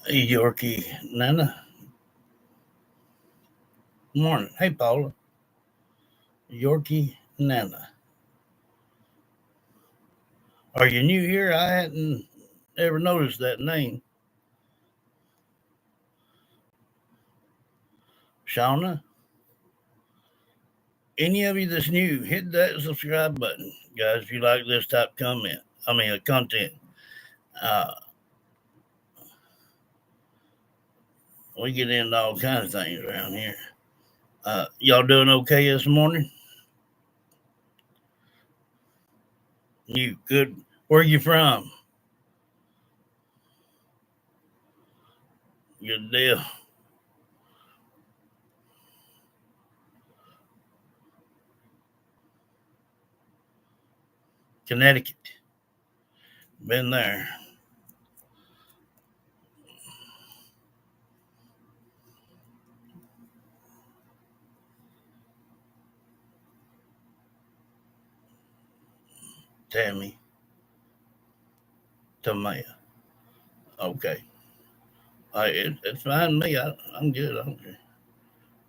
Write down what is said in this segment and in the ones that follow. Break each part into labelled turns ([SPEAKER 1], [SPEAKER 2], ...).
[SPEAKER 1] Hey, Yorkie, Nana. Morning. Hey, Paula. Yorkie, Nana. Are you new here? I hadn't ever noticed that name. Shauna. Any of you that's new, hit that subscribe button, guys. If you like this type of content. Uh, we get into all kinds of things around here. Y'all doing okay this morning? You good? Where you from? Good deal. Connecticut. Been there. Tammy. Tamaya. Okay. It's fine with me. I'm good. I don't care.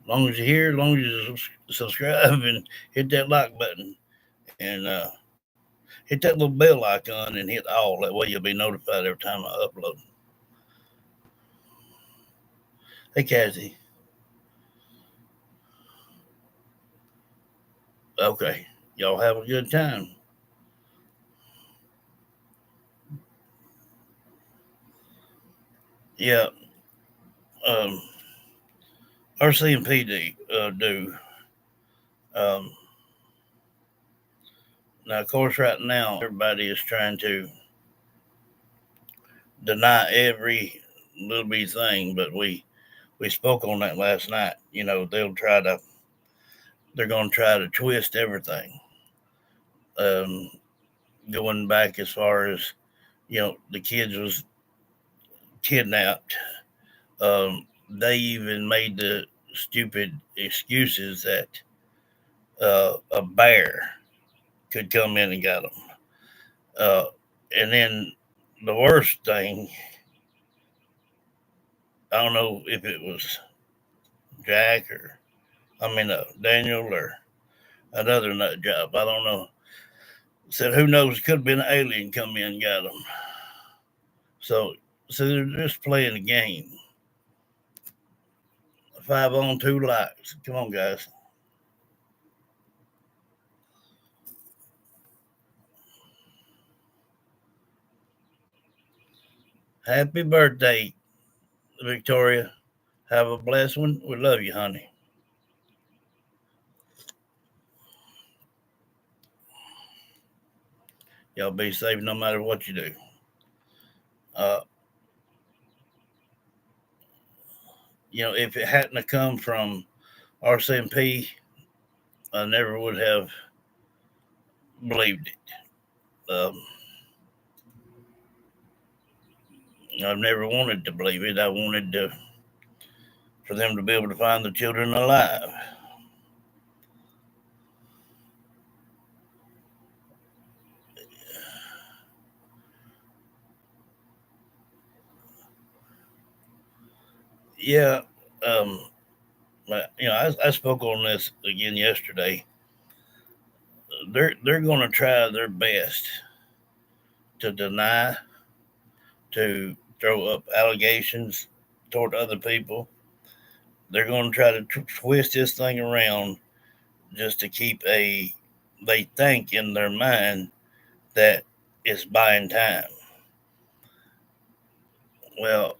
[SPEAKER 1] As long as you're here, as long as you subscribe and hit that like button and hit that little bell icon and hit all. That way you'll be notified every time I upload. Hey, Cassie. Okay. Y'all have a good time. Yeah. Um, RC and PD do. Um, Now, of course, right now, everybody is trying to deny every little bitty thing, but we spoke on that last night. You know, they're going to try to twist everything. Going back as far as, the kids was kidnapped. They even made the stupid excuses that a bear could come in and get them. Uh, and then the worst thing, I don't know if it was Jack or, Daniel or another nut job. I don't know. Said who knows? Could have been an alien come in and got them. So, they're just playing a game. 5 on 2 likes. Come on, guys. Happy birthday, Victoria. Have a blessed one. We love you, honey. Y'all be safe no matter what you do. Uh, if it hadn't have come from RCMP, I never would have believed it. I've never wanted to believe it. I wanted for them to be able to find the children alive. Yeah, I spoke on this again yesterday. They're going to try their best to deny, to throw up allegations toward other people. They're going to try to twist this thing around just to keep they think in their mind that it's buying time. Well,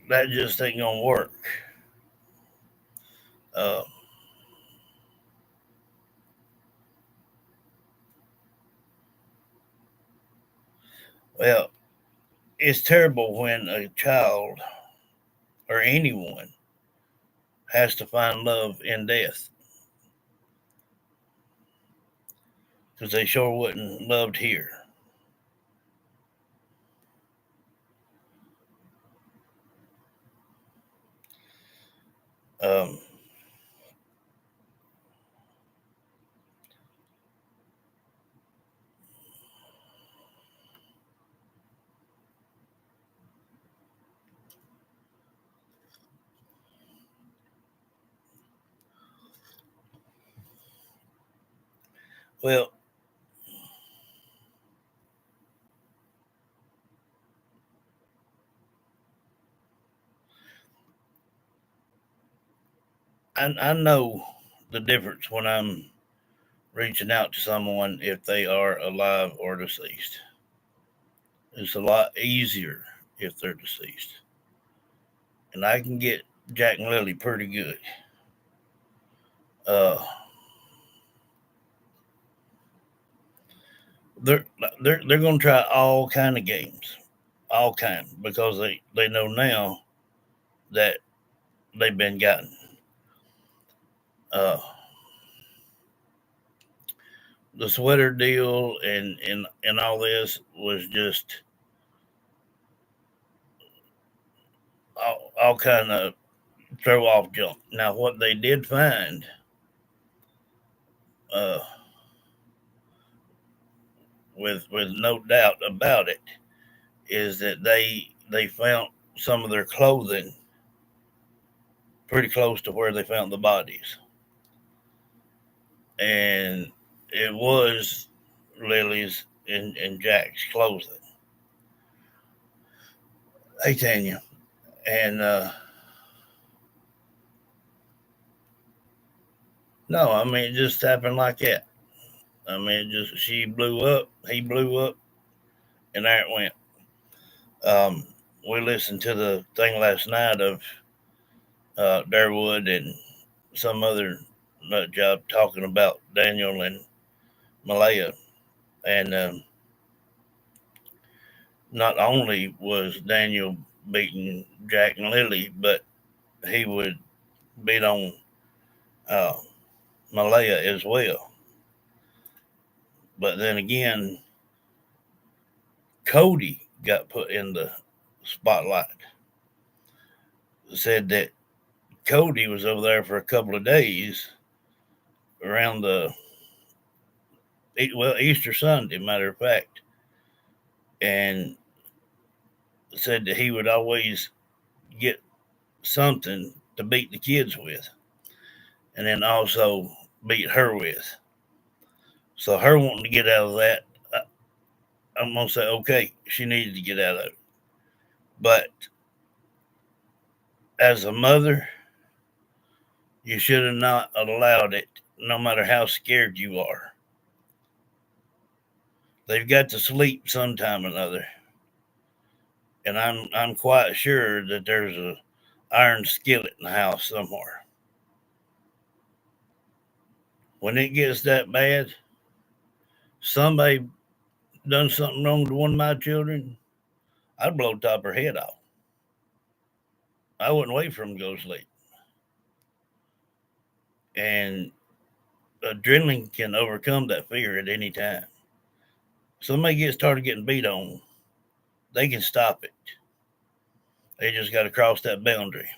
[SPEAKER 1] that just ain't going to work. Uh, well, it's terrible when a child or anyone has to find love in death because they sure wasn't loved here. Um, well, I know the difference when I'm reaching out to someone if they are alive or deceased. It's a lot easier if they're deceased. And I can get Jack and Lily pretty good. Uh, they're they're going to try all kind of games, all kind, because they know now that they've been gotten. Uh, the sweater deal and all this was just all kind of throw off junk. Now, what they did find, uh, with no doubt about it, is that they found some of their clothing pretty close to where they found the bodies, and it was Lily's and Jack's clothing. Hey, Tanya, and no, I mean it just happened like that. I mean, just she blew up, he blew up, and there it went. Um, we listened to the thing last night of Darwood and some other nut job talking about Daniel and Malaya, and not only was Daniel beating Jack and Lily, but he would beat on uh, Malaya as well. But then again, Cody got put in the spotlight. Said that Cody was over there for a couple of days around the Easter Sunday, matter of fact, and said that he would always get something to beat the kids with, and then also beat her with. So her wanting to get out of that, I'm gonna say okay, she needed to get out of it. But as a mother, you should have not allowed it, no matter how scared you are. They've got to sleep sometime or another, and I'm quite sure that there's a iron skillet in the house somewhere. When it gets that bad, somebody done something wrong to one of my children, I'd blow the top of her head off. I wouldn't wait for them to go to sleep. And adrenaline can overcome that fear at any time. Somebody gets started getting beat on, they can stop it. They just got to cross that boundary.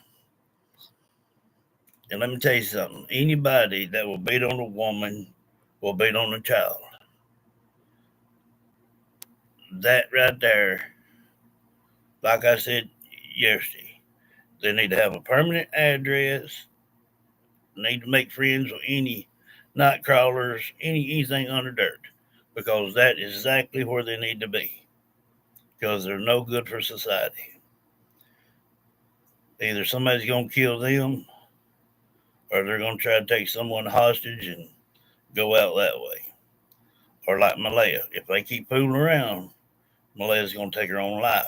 [SPEAKER 1] And let me tell you something, anybody that will beat on a woman will beat on a child. That right there, like I said yesterday, they need to have a permanent address, need to make friends with any night crawlers, anything under dirt, because that is exactly where they need to be, because they're no good for society. Either somebody's going to kill them or they're going to try to take someone hostage and go out that way. Or like Malaya, if they keep fooling around, Malaya's going to take her own life.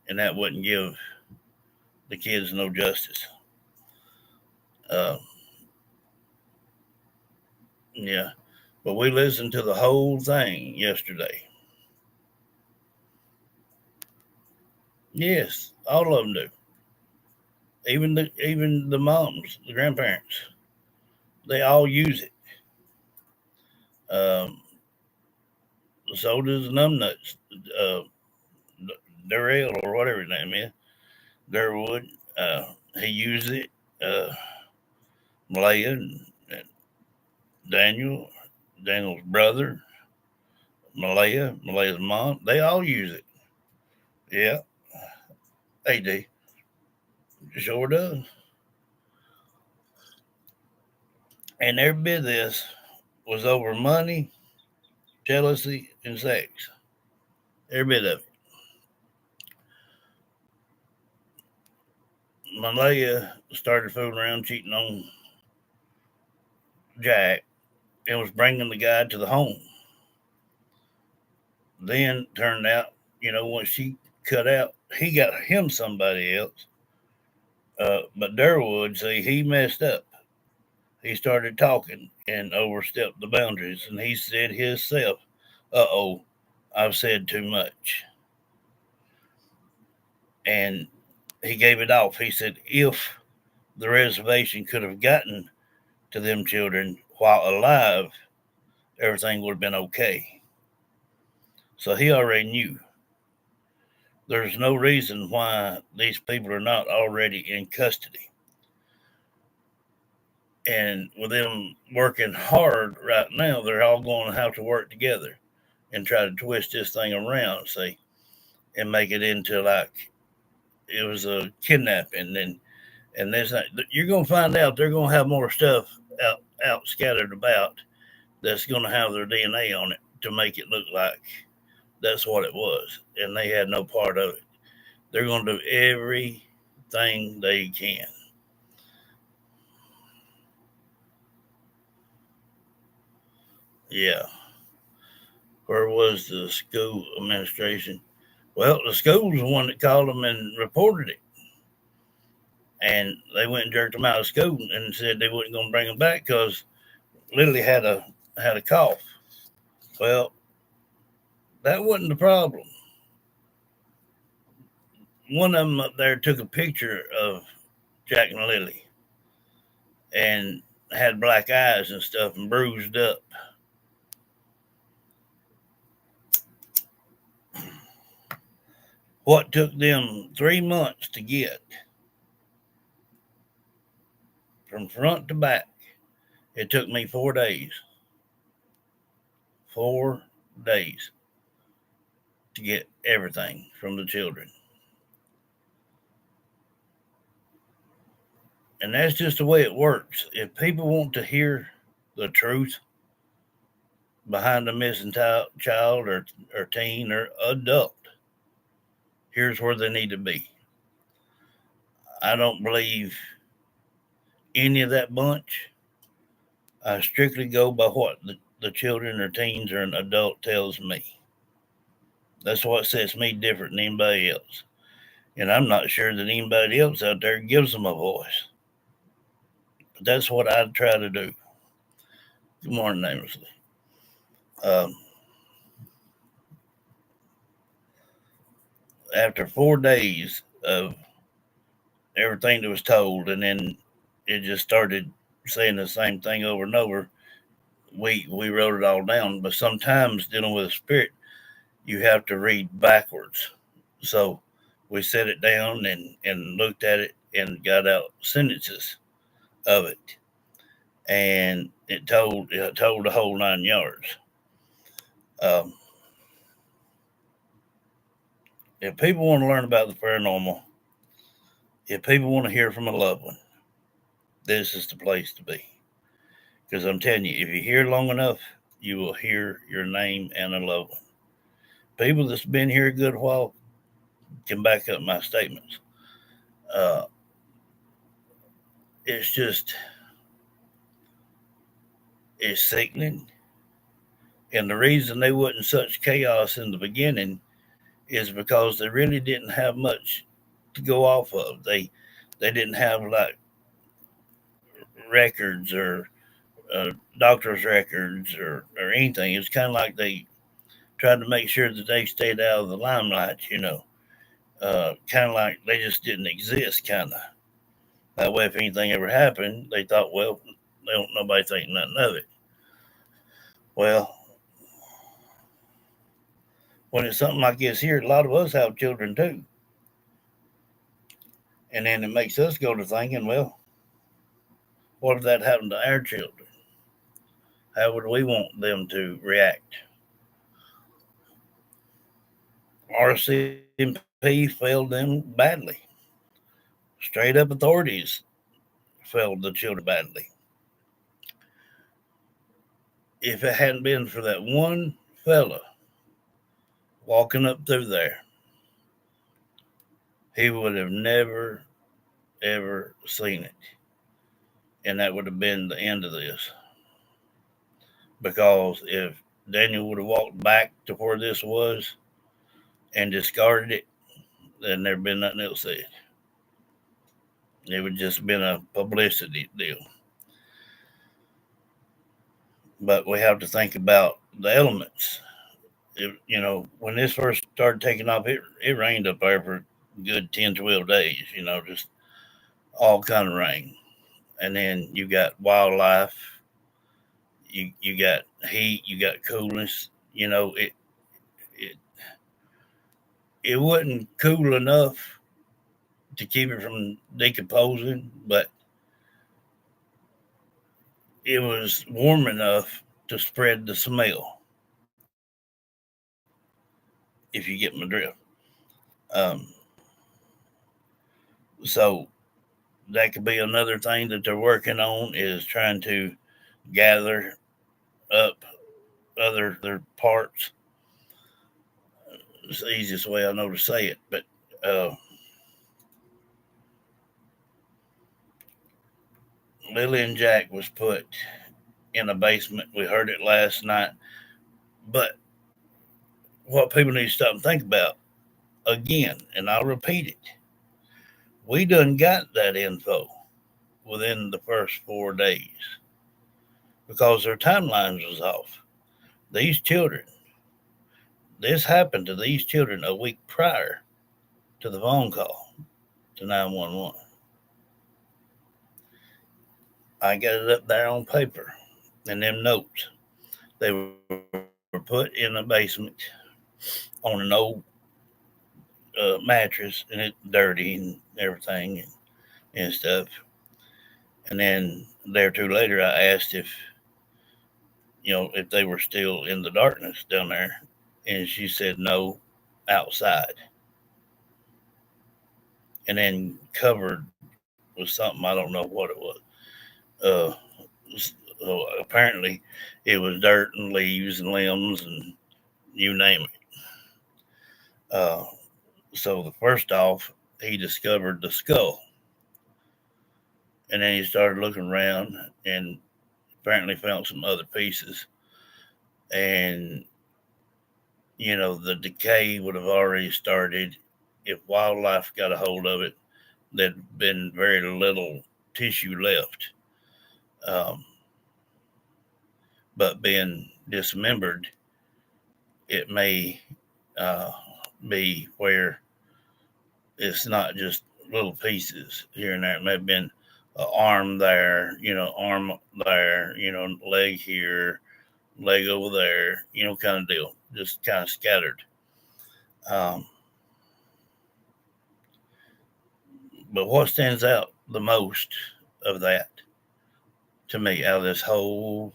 [SPEAKER 1] And that wouldn't give the kids no justice. Uh, yeah. But we listened to the whole thing yesterday. Yes, all of them do. Even the moms, the grandparents, they all use it. Um, so does Numbnuts, uh, Darrell or whatever his name is, Durwood. He used it. Uh, Malaya and Daniel, Daniel's brother, Malaya's mom, they all use it. Yeah, they do. Sure does. And every bit of this was over money, jealousy, and sex. Every bit of it. Malaya started fooling around, cheating on Jack, and was bringing the guy to the home. Then turned out, once she cut out, he got him somebody else. But Durwood, see, he messed up. He started talking and overstepped the boundaries, and he said himself, "Uh-oh, I've said too much." And he gave it off. He said, if the reservation could have gotten to them children while alive, everything would have been okay. So he already knew. There's no reason why these people are not already in custody. And with them working hard right now, they're all going to have to work together and try to twist this thing around, see, and make it into like it was a kidnapping. And there's not, you're going to find out they're going to have more stuff out scattered about that's going to have their DNA on it to make it look like that's what it was, and they had no part of it. They're going to do everything they can. Yeah. Where was the school administration? Well, the school was the one that called them and reported it. And they went and jerked them out of school and said they wasn't going to bring them back because Lily had a cough. Well, that wasn't the problem. One of them up there took a picture of Jack and Lily and had black eyes and stuff and bruised up. What took them 3 months to get from front to back, it took me 4 days. 4 days to get everything from the children. And that's just the way it works. If people want to hear the truth behind a missing child or teen or adult, here's where they need to be. I don't believe any of that bunch. I strictly go by what the children or teens or an adult tells me. That's what sets me different than anybody else. And I'm not sure that anybody else out there gives them a voice. But that's what I try to do. Good morning, Namersley. After 4 days of everything that was told, and then it just started saying the same thing over and over, we wrote it all down. But sometimes dealing with a spirit, you have to read backwards. So we set it down and looked at it and got out sentences of it. And it told the whole 9 yards. Um, if people want to learn about the paranormal, if people want to hear from a loved one, this is the place to be. Because I'm telling you, if you hear long enough, you will hear your name and a loved one. People that's been here a good while, can back up my statements. Uh, it's just it's sickening, and the reason they wasn't such chaos in the beginning is because they really didn't have much to go off of. They didn't have like records or uh, doctor's records or anything. It's kind of like they tried to make sure that they stayed out of the limelight, kind of like they just didn't exist, kind of. That way, if anything ever happened, they thought, well, they don't nobody think nothing of it. Well, when it's something like this here, a lot of us have children too. And then it makes us go to thinking, well, what if that happened to our children? How would we want them to react? RCMP failed them badly. Straight up authorities failed the children badly. If it hadn't been for that one fella walking up through there, he would have never, ever seen it. And that would have been the end of this. Because if Daniel would have walked back to where this was and discarded it, then there'd been nothing else said. It would just been a publicity deal. But we have to think about the elements. When this first started taking off, it rained up there for a good 10, 12 days, just all kind of rain. And then you got wildlife, you got heat, you got coolness. It it wasn't cool enough to keep it from decomposing, but it was warm enough to spread the smell, if you get my drift. Um, so that could be another thing that they're working on is trying to gather up other parts. It's the easiest way I know to say it, but uh, Lily and Jack was put in a basement. We heard it last night, but what people need to stop and think about again, and I'll repeat it, we done got that info within the first 4 days because their timelines was off. These children, this happened to these children a week prior to the phone call to 911. I got it up there on paper and them notes. They were put in a basement on an old mattress and it dirty and everything and stuff. And then a day or two later, I asked if they were still in the darkness down there, and she said no, outside, and then covered with something I don't know what it was. Uh, so apparently, it was dirt and leaves and limbs and you name it. Uh, so the first off, he discovered the skull, and then he started looking around and apparently found some other pieces. And the decay would have already started if wildlife got a hold of it. There'd been very little tissue left. Um, but being dismembered, it may uh, be where it's not just little pieces here and there. It may have been an arm there, arm there, leg here, leg over there, kind of deal, just kind of scattered. Um, but what stands out the most of that to me out of this whole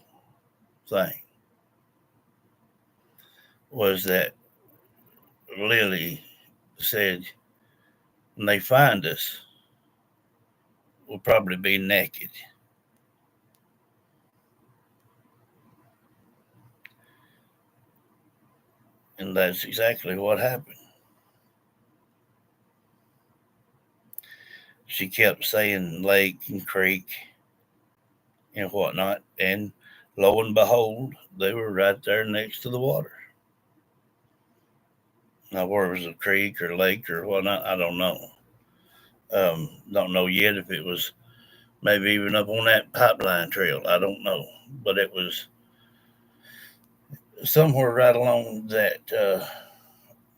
[SPEAKER 1] thing was that Lily said, when they find us, we'll probably be naked. And that's exactly what happened. she kept saying lake and creek and whatnot. And lo and behold, they were right there next to the water. Now, where it was a creek or lake or whatnot, I don't know. Don't know yet if it was maybe even up on that pipeline trail. I don't know. But it was somewhere right along that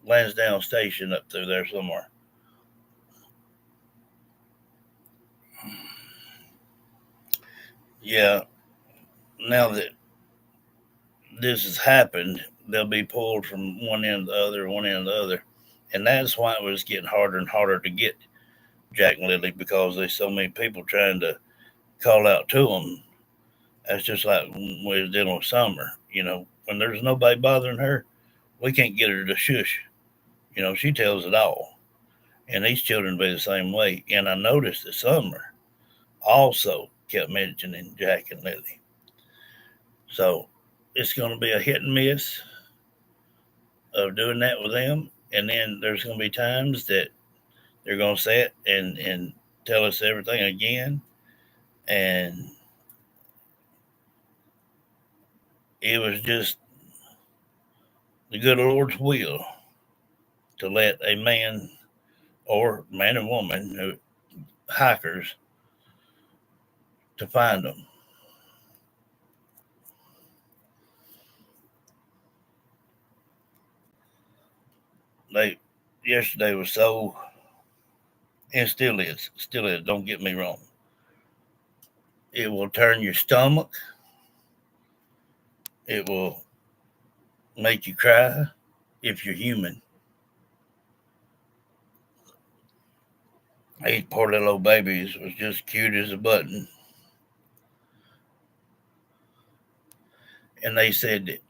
[SPEAKER 1] Lansdowne station up through there somewhere. Yeah, now that this has happened, they'll be pulled from one end to the other, one end to the other. And that's why it was getting harder and harder to get Jack and Lily because there's so many people trying to call out to them. That's just like when we was dealing with Summer. When there's nobody bothering her, we can't get her to shush. She tells it all. And these children be the same way. And I noticed that Summer also kept mentioning Jack and Lily. So it's going to be a hit and miss of doing that with them. And then there's going to be times that they're going to say it and tell us everything again. And it was just the good Lord's will to let a man or man and woman who hikers to find them. They yesterday was so, and still is. Don't get me wrong. It will turn your stomach. It will make you cry if you're human. These poor little old babies was just cute as a button. And they said that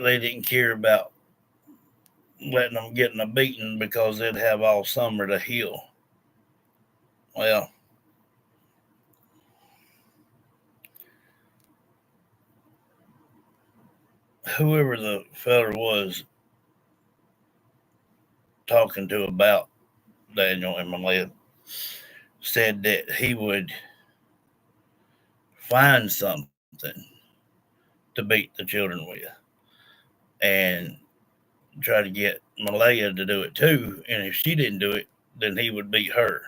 [SPEAKER 1] they didn't care about letting them get in a beating because they'd have all summer to heal. Well, whoever the feller was talking to about Daniel and Malaya said that he would find something to beat the children with and try to get Malaya to do it too. And if she didn't do it, then he would beat her.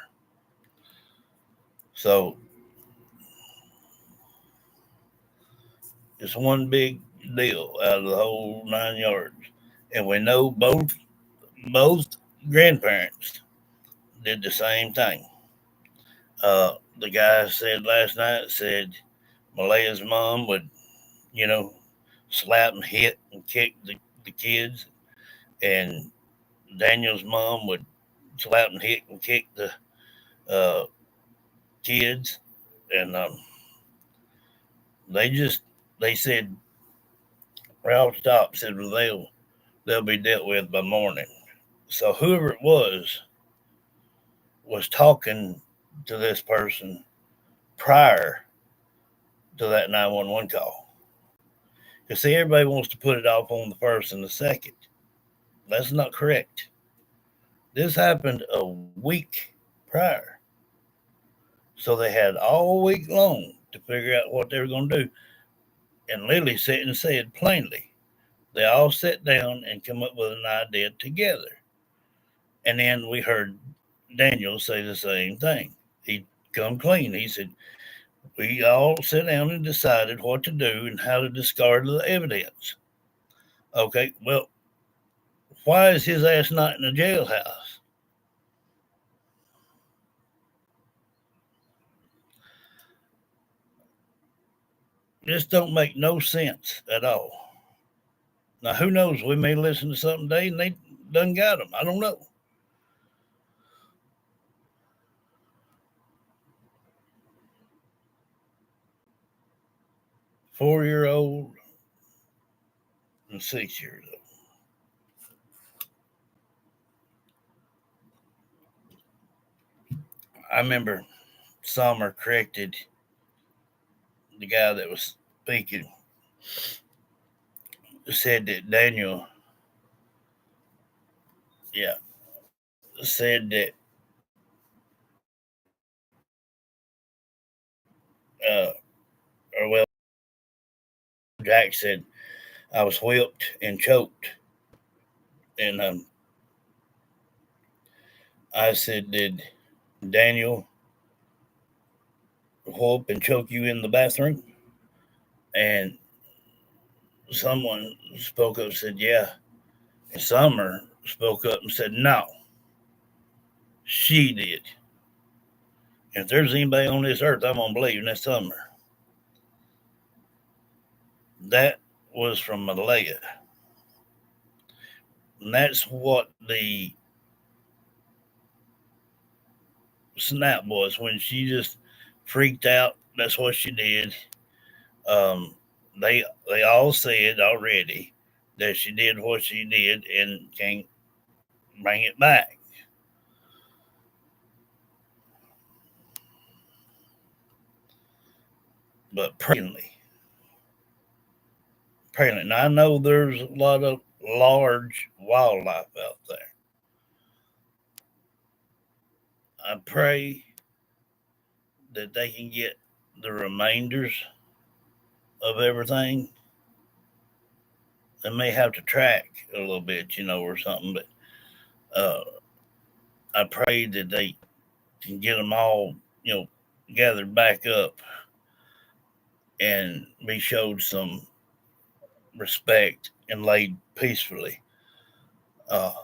[SPEAKER 1] So it's one big deal out of the whole 9 yards. And we know both grandparents did the same thing. The guy said last night said Malaya's mom would, you know, slap and hit and kick the kids, and Daniel's mom would slap and hit and kick the uh, kids, and they just they said right off the top said well, they'll be dealt with by morning. So whoever it was talking to this person prior to that 911 call. Because see, everybody wants to put it off on the first and the second. That's not correct. This happened a week prior. So they had all week long to figure out what they were going to do. And Lily sat and said plainly, they all sat down and come up with an idea together. And then we heard Daniel say the same thing. He come clean. He said, we all sat down and decided what to do and how to discard the evidence. Okay, well, why is his ass not in the jailhouse? This don't make no sense at all. Now, who knows? We may listen to something today and they done got them. I don't know. 4-year old and 6 years old. I remember Summer corrected the guy that was speaking, said that Daniel yeah, said that, uh, or well, Jack said I was whipped and choked, and I said, did Daniel whoop and choke you in the bathroom? And someone spoke up and said, yeah. And Summer spoke up and said, no, she did. If there's anybody on this earth I'm gonna believe, and that's Summer. That was from Malaya. And that's what the snap was when she just freaked out. That's what she did. Um, they all said already that she did what she did and can't bring it back. But apparently, now I know there's a lot of large wildlife out there. I pray that they can get the remainders of everything. They may have to track a little bit, or something, but uh, I pray that they can get them all, gathered back up and be showed some respect and laid peacefully. Uh,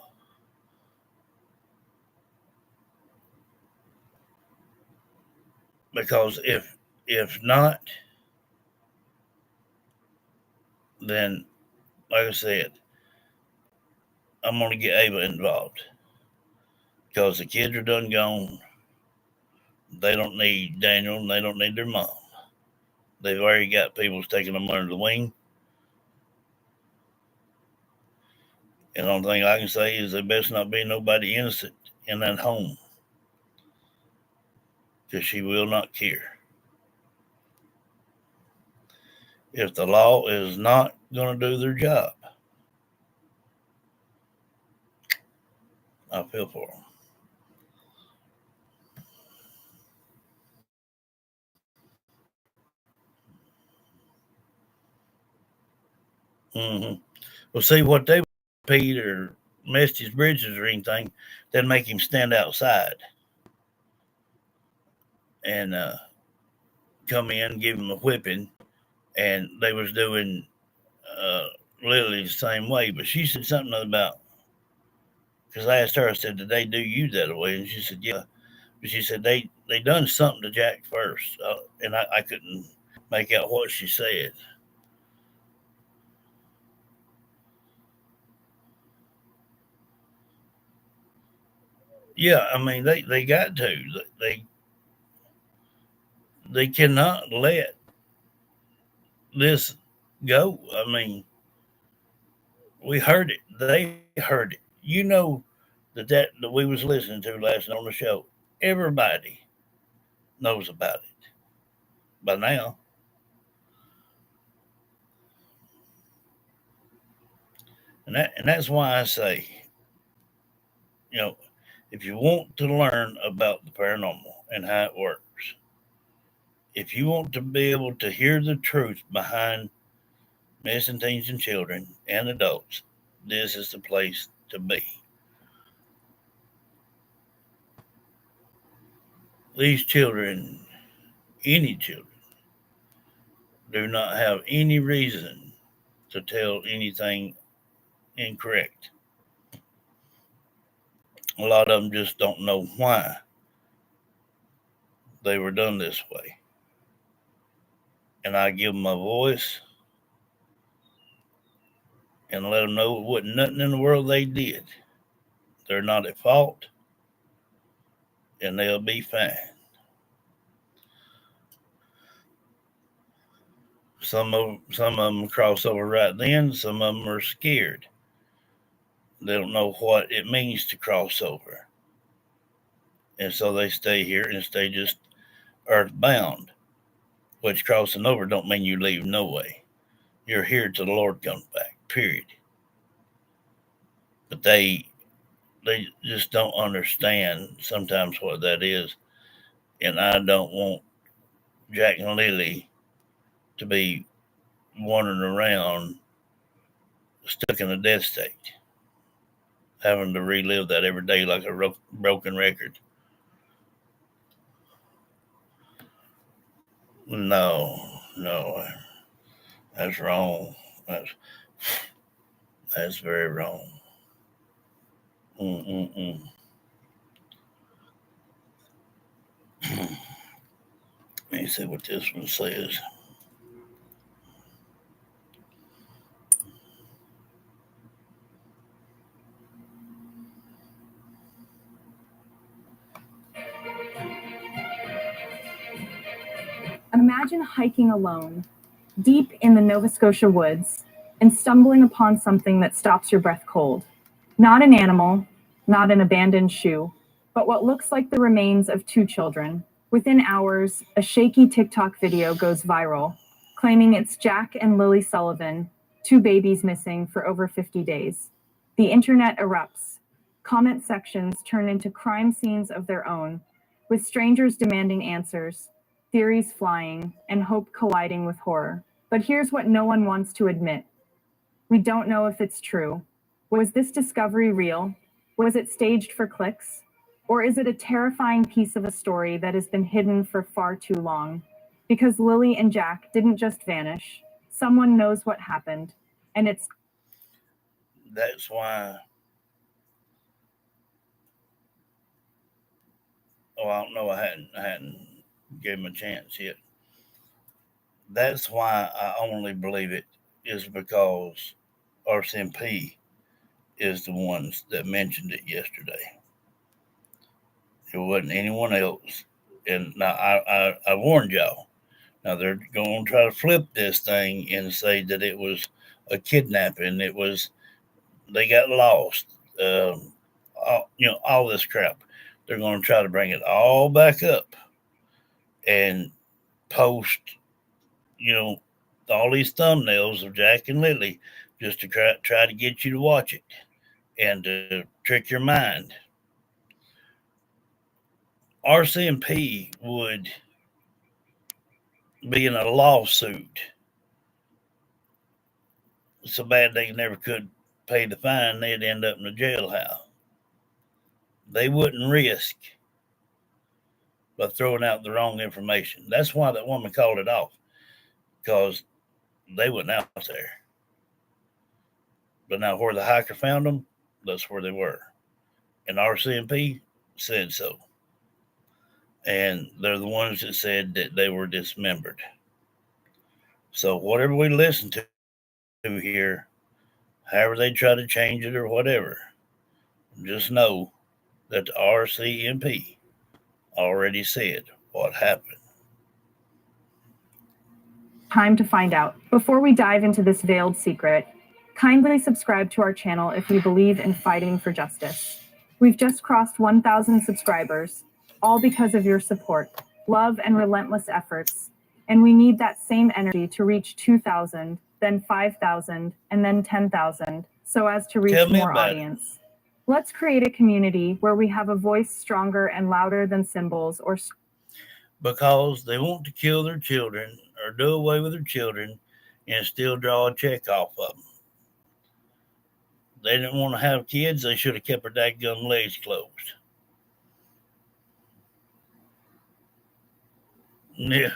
[SPEAKER 1] because if not, then like I said, I'm gonna get Ava involved because the kids are done gone. They don't need Daniel and they don't need their mom. They've already got people taking them under the wing. And the only thing I can say is there best not be nobody innocent in that home because she will not care. If the law is not going to do their job, I feel for them. Well, see what they Pete or messed his bridges or anything, then make him stand outside and come in, give him a whipping, and they was doing uh, Lily the same way. But she said something about because I asked her, I said, did they do you that way? And she said, yeah. But she said they done something to Jack first, and I couldn't make out what she said. Yeah, I mean they got to they they cannot let this go. I mean, we heard it. They heard it. That we was listening to last night on the show. Everybody knows about it by now, and that's why I say, you know, if you want to learn about the paranormal and how it works, if you want to be able to hear the truth behind missing teens and children and adults, this is the place to be. These children, any children, do not have any reason to tell anything incorrect. A lot of them just don't know why they were done this way. And I give them a voice and let them know it wasn't nothing in the world they did. They're not at fault and they'll be fine. Some of them cross over right then, some of them are scared. They don't know what it means to cross over. And so they stay here and stay just earthbound, which crossing over don't mean you leave no way. You're here till the Lord comes back, period. But they they just don't understand sometimes what that is. And I don't want Jack and Lily to be wandering around stuck in a death state, having to relive that every day like a broken record. No, that's wrong. That's very wrong. Mm-mm-mm. Let me see what this one says.
[SPEAKER 2] Imagine hiking alone, deep in the Nova Scotia woods, and stumbling upon something that stops your breath cold. Not an animal, not an abandoned shoe, but what looks like the remains of two children. Within hours, a shaky TikTok video goes viral, claiming it's Jack and Lily Sullivan, two babies missing for over 50 days. The internet erupts. Comment sections turn into crime scenes of their own, with strangers demanding answers, theories flying, and hope colliding with horror. But here's what no one wants to admit: we don't know if it's true. Was this discovery real? Was it staged for clicks? Or is it a terrifying piece of a story that has been hidden for far too long? Because Lily and Jack didn't just vanish. Someone knows what happened, and it's
[SPEAKER 1] That's why. Oh, I don't know. I hadn't gave him a chance yet. That's why I only believe it is because RCMP is the ones that mentioned it yesterday. It wasn't anyone else. And now I warned y'all. Now they're going to try to flip this thing and say that it was a kidnapping. It was they got lost. All this crap. They're going to try to bring it all back up and post, you know, all these thumbnails of Jack and Lily just to try to get you to watch it and to trick your mind. RCMP would be in a lawsuit so bad they never could pay the fine, they'd end up in a jailhouse. They wouldn't risk by throwing out the wrong information. That's why that woman called it off, because they wasn't out there. But now where the hiker found them, that's where they were. And RCMP said so. And they're the ones that said that they were dismembered. So whatever we listen to here, however they try to change it or whatever, just know that the RCMP already said what happened.
[SPEAKER 2] time to find out. Before we dive into this veiled secret, kindly subscribe to our channel if you believe in fighting for justice. We've just crossed 1,000 subscribers, all because of your support, love, and relentless efforts. And we need that same energy to reach 2,000, then 5,000, and then 10,000, so as to reach more audience. Let's create a community where we have a voice stronger and louder than symbols or
[SPEAKER 1] because they want to kill their children or do away with their children and still draw a check off of them. They didn't want to have kids, they should have kept their dadgum legs closed. Yeah.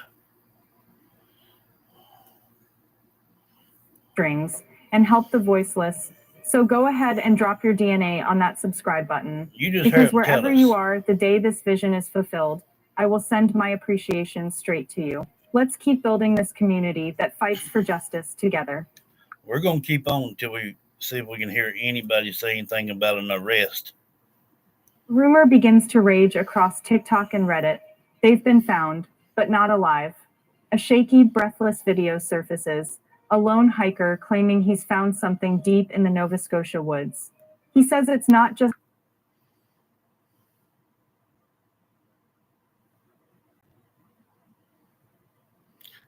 [SPEAKER 2] strings and help the voiceless. So go ahead and drop your DNA on that subscribe button. Because wherever you are, the day this vision is fulfilled, I will send my appreciation straight to you. Let's keep building this community that fights for justice together.
[SPEAKER 1] We're going to keep on until we see if we can hear anybody say anything about an arrest.
[SPEAKER 2] Rumor begins to rage across TikTok and Reddit. They've been found, but not alive. A shaky, breathless video surfaces. A lone hiker claiming he's found something deep in the Nova Scotia woods. He says it's not just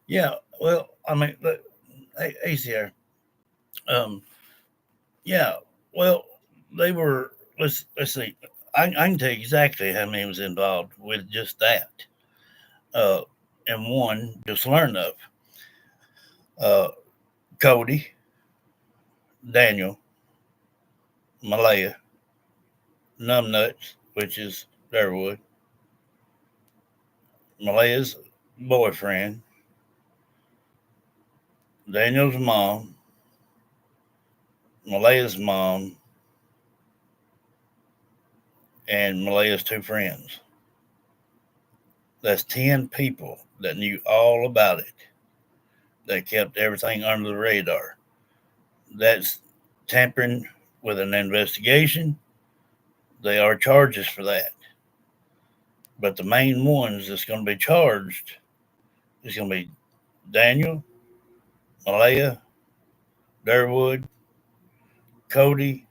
[SPEAKER 1] Yeah, well, I mean, look, hey, Sierra. Yeah, well, they were let's see. I can tell you exactly how many was involved with just that. Uh, and one just learned of uh, Cody, Daniel, Malaya, Numbnuts, which is Darwood, Malaya's boyfriend, Daniel's mom, Malaya's mom, and Malaya's two friends. That's 10 people that knew all about it, that kept everything under the radar. That's tampering with an investigation. They are charges for that. But the main ones that's going to be charged is going to be Daniel, Malaya, Durwood, Cody,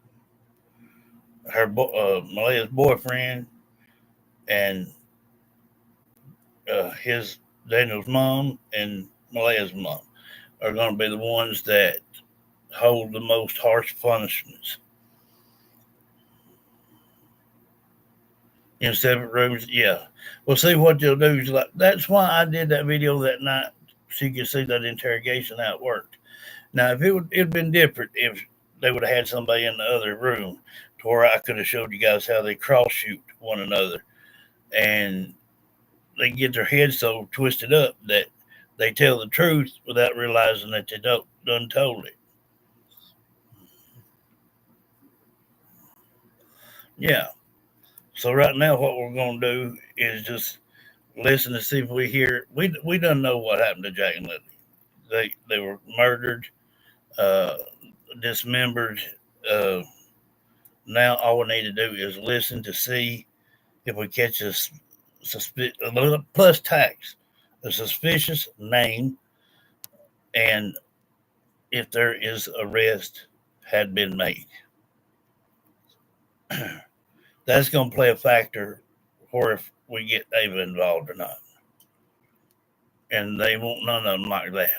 [SPEAKER 1] Malaya's boyfriend, and his Daniel's mom and Malaya's mom are going to be the ones that hold the most harsh punishments. In separate rooms, yeah. Well, see what they'll do is like that's why I did that video that night so you could see that interrogation how it worked. Now, if it'd been different if they would have had somebody in the other room to where I could have showed you guys how they cross shoot one another and they get their heads so twisted up that they tell the truth without realizing that they don't done told it. Yeah. So right now, what we're gonna do is just listen to see if we hear. We don't know what happened to Jack and Lily. They were murdered, uh, dismembered. Uh, Now all we need to do is listen to see if we catch a little plus tax, a suspicious name, and if there is arrest had been made. That's going to play a factor for if we get Ava involved or not. And they won't none of them like that.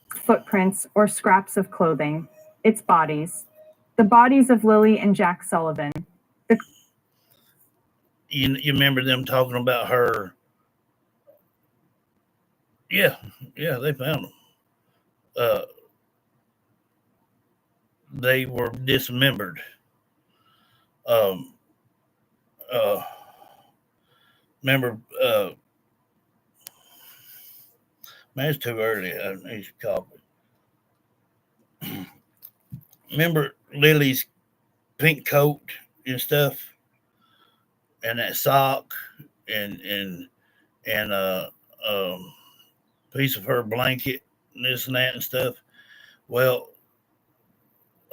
[SPEAKER 2] Footprints or scraps of clothing. It's bodies. The bodies of Lily and Jack Sullivan.
[SPEAKER 1] You remember them talking about her? Yeah, yeah, they found them. Uh, they were dismembered. Um, uh, Remember, man, it's too early. I need coffee. Remember Lily's pink coat and stuff, and that sock, and and and piece of her blanket, and this and that and stuff. Well,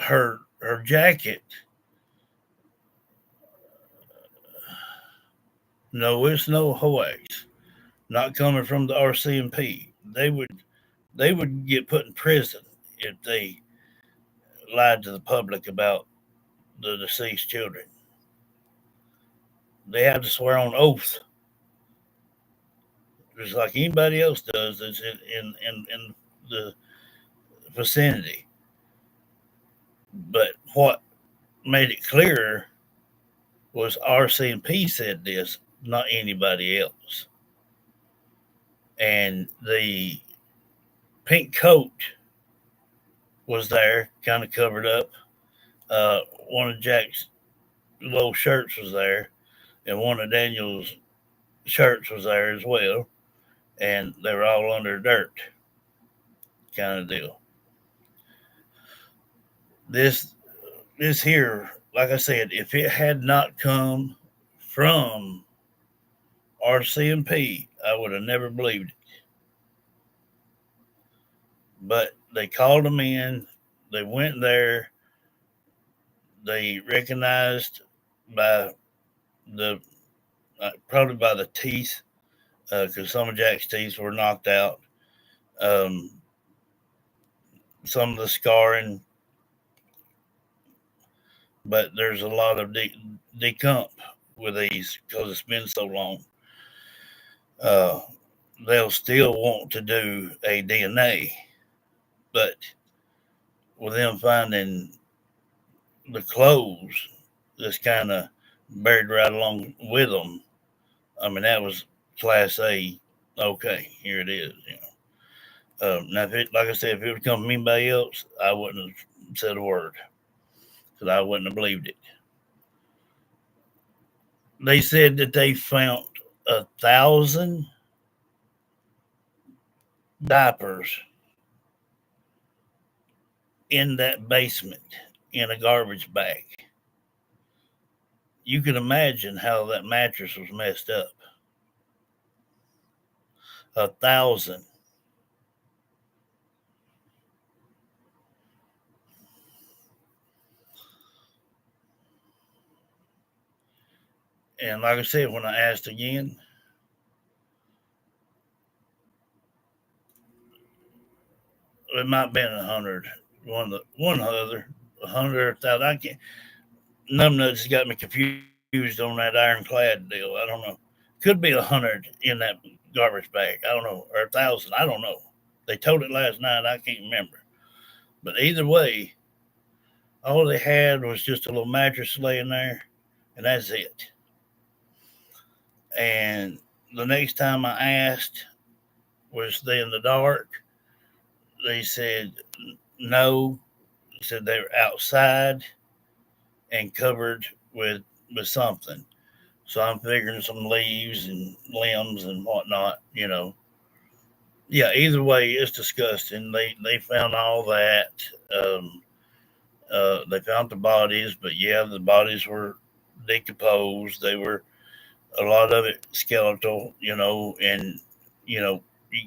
[SPEAKER 1] her jacket. No, it's no hoax. Not coming from the RCMP. They would get put in prison if they lied to the public about the deceased children. They have to swear on oath, just like anybody else does that's in the vicinity. But what made it clearer was RCMP said this, not anybody else. And the pink coat was there, kind of covered up. One of Jack's little shirts was there, and one of Daniel's shirts was there as well. And they were all under dirt, kind of deal. This this here, like I said, if it had not come from RCMP, I would have never believed it. But they called them in. They went there. They recognized by the probably by the teeth, because some of Jack's teeth were knocked out. Um, some of the scarring, but there's a lot of decomp with these because it's been so long. Uh, they'll still want to do a DNA, but with them finding the clothes that's kind of buried right along with them. I mean, that was class A. Okay, here it is. Now, if it, like I said, if it would come from anybody else, I wouldn't have said a word because I wouldn't have believed it. They said that they found 1,000 diapers in that basement in a garbage bag. You can imagine how that mattress was messed up. 1,000. And like I said, when I asked again, it might have been 100. One other, 100, 1,000. I can't. Numbnuts got me confused on that ironclad deal. I don't know. Could be 100 in that garbage bag. I don't know, or 1,000. I don't know. They told it last night. I can't remember. But either way, all they had was just a little mattress laying there, and that's it. And the next time I asked, was they in the dark? They said no. They said they were outside and covered with something. So I'm figuring some leaves and limbs and whatnot. Yeah, either way, it's disgusting. They found all that. Um, they found the bodies, but yeah, the bodies were decomposed. They were a lot of it skeletal, and you know,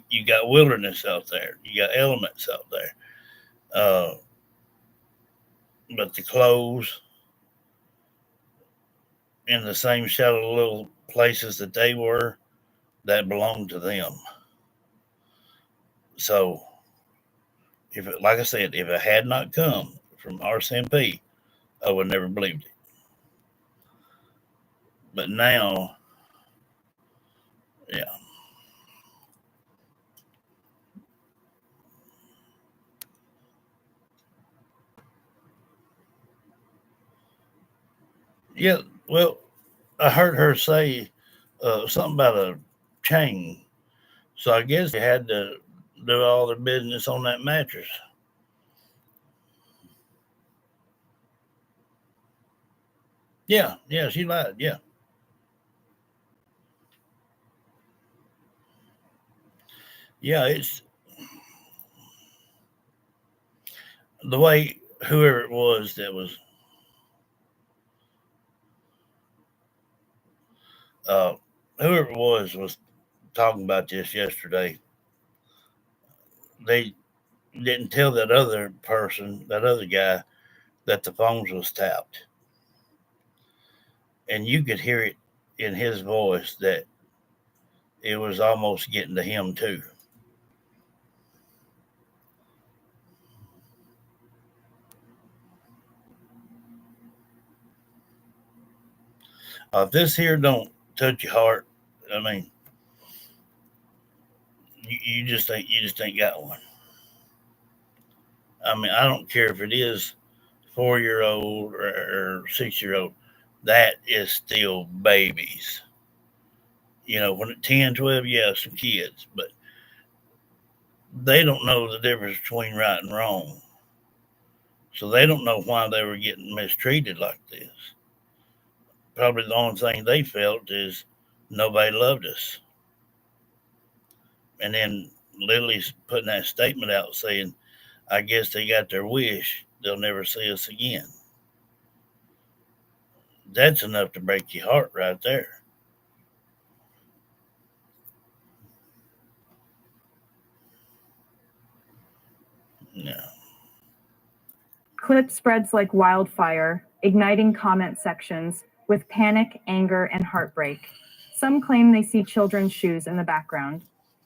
[SPEAKER 1] you got wilderness out there, you got elements out there. Uh, but the clothes in the same shallow little places that they were, that belonged to them. So, if it, like I said, if it had not come from RCMP, I would never believed it. But now, yeah, yeah. Well, I heard her say something about a chain. So I guess they had to do all their business on that mattress. Yeah, yeah, she lied. Yeah, yeah. It's the way whoever it was that was uh, whoever it was talking about this yesterday. They didn't tell that other person, that other guy, that the phones was tapped, and you could hear it in his voice that it was almost getting to him too. If this here don't touch your heart, I mean, you just ain't got one. I mean, I don't care if it is 4 year old or 6 year old. That is still babies. When at 10, 12, yeah, some kids, but they don't know the difference between right and wrong. So they don't know why they were getting mistreated like this. Probably the only thing they felt is nobody loved us. And then Lily's putting that statement out saying, I guess they got their wish. They'll never see us again. That's enough to break your heart right there. Yeah.
[SPEAKER 2] Clip spreads like wildfire, igniting comment sections with panic, anger, and heartbreak. Some claim they see children's shoes in the background.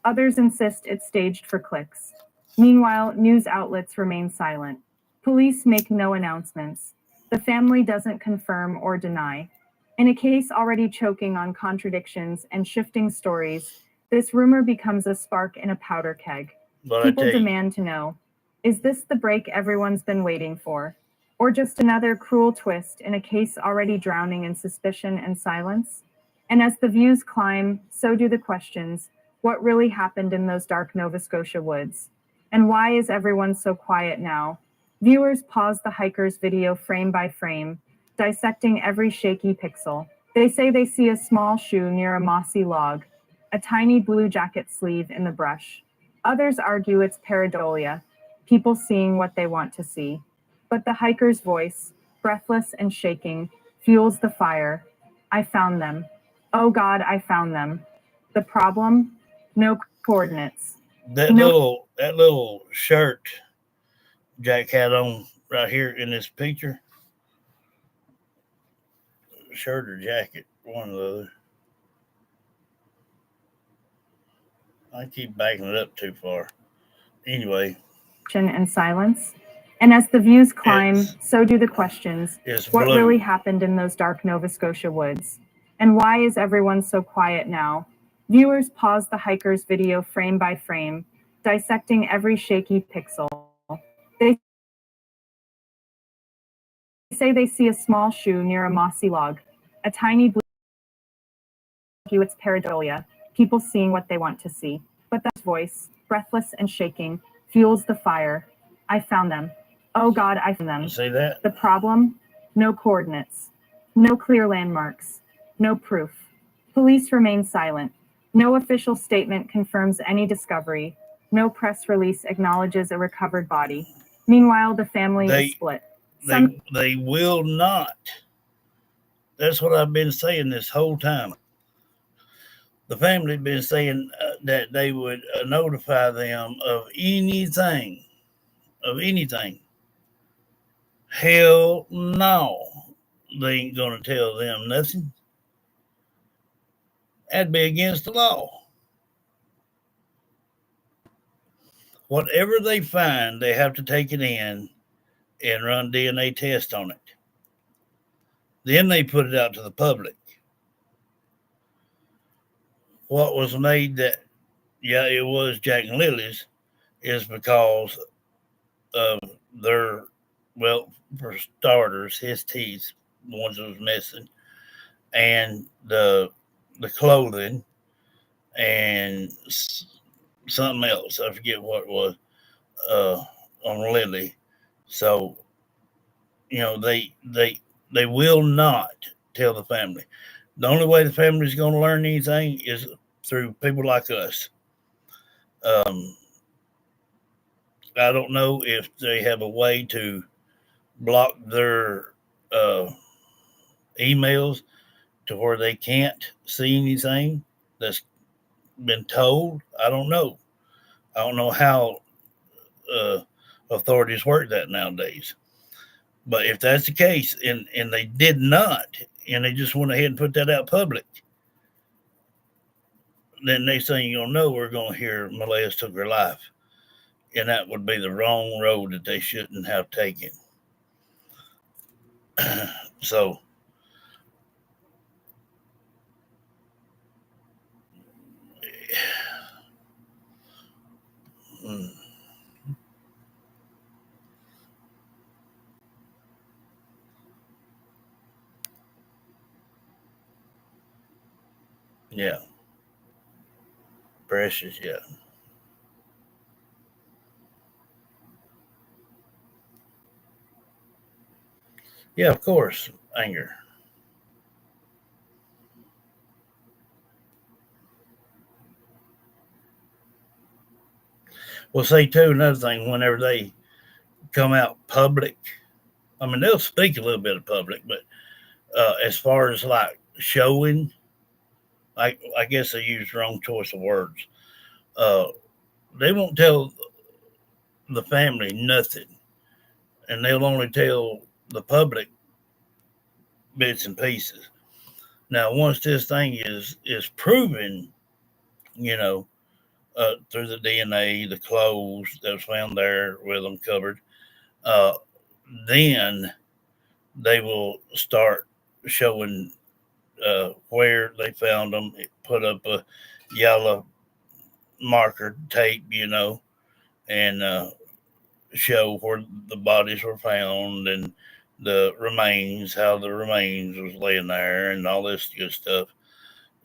[SPEAKER 2] Others insist it's staged for clicks. Meanwhile, news outlets remain silent. Police make no announcements. The family doesn't confirm or deny. In a case already choking on contradictions and shifting stories, this rumor becomes a spark in a powder keg.
[SPEAKER 1] But I
[SPEAKER 2] People
[SPEAKER 1] tell you,
[SPEAKER 2] demand to know. Is this the break everyone's been waiting for? Or just another cruel twist in a case already drowning in suspicion and silence? And as the views climb, so do the questions. What really happened in those dark Nova Scotia woods? And why is everyone so quiet now? Viewers pause the hiker's video frame by frame, dissecting every shaky pixel. They say they see a small shoe near a mossy log, a tiny blue jacket sleeve in the brush. Others argue it's pareidolia, people seeing what they want to see. But the hiker's voice, breathless and shaking, fuels the fire. I found them. Oh God, I found them. The problem? No coordinates.
[SPEAKER 1] That little shirt Jack had on right here in this picture, shirt or jacket, one or the other. I keep backing it up too far. Anyway,
[SPEAKER 2] and silence. And as the views climb, so do the questions. What
[SPEAKER 1] blue.
[SPEAKER 2] really happened in those dark Nova Scotia woods? And why is everyone so quiet now? Viewers pause the hiker's video frame by frame, dissecting every shaky pixel. They say they see a small shoe near a mossy log, a tiny blue its pareidolia, people seeing what they want to see. But that voice, breathless and shaking, fuels the fire. I found them. Oh God, I found them.
[SPEAKER 1] See that?
[SPEAKER 2] The problem? No coordinates. No clear landmarks. No proof. Police remain silent. No official statement confirms any discovery. No press release acknowledges a recovered body. Meanwhile, the family is split.
[SPEAKER 1] They will not. That's what I've been saying this whole time. The family had been saying that they would notify them of anything. Hell no. They ain't going to tell them nothing. That'd be against the law. Whatever they find, they have to take it in and run DNA tests on it. Then they put it out to the public. What was made that, yeah, it was Jack and Lily's, is because of their, well, for starters, his teeth, the ones that was missing, and the clothing, and something else. I forget what it was on Lily. So, they will not tell the family. The only way the family is going to learn anything is through people like us. I don't know if they have a way to block their emails to where they can't see anything that's been told. I don't know. I don't know how authorities work that nowadays. But if that's the case, and they did not, and they just went ahead and put that out public, then next thing you're gonna know, we're gonna hear Malaya's took her life, and that would be the wrong road that they shouldn't have taken. So, yeah, precious, yeah. Yeah, of course, anger. Well, say too, another thing, whenever they come out public, I mean, they'll speak a little bit of public, but as far as like showing, I guess they use the wrong choice of words. Uh, they won't tell the family nothing, and they'll only tell the public bits and pieces. Now, once this thing is proven, you know, through the DNA, the clothes that was found there with them covered, uh, then they will start showing where they found them. Put up a yellow marker tape, and show where the bodies were found and the remains, how the remains was laying there, and all this good stuff.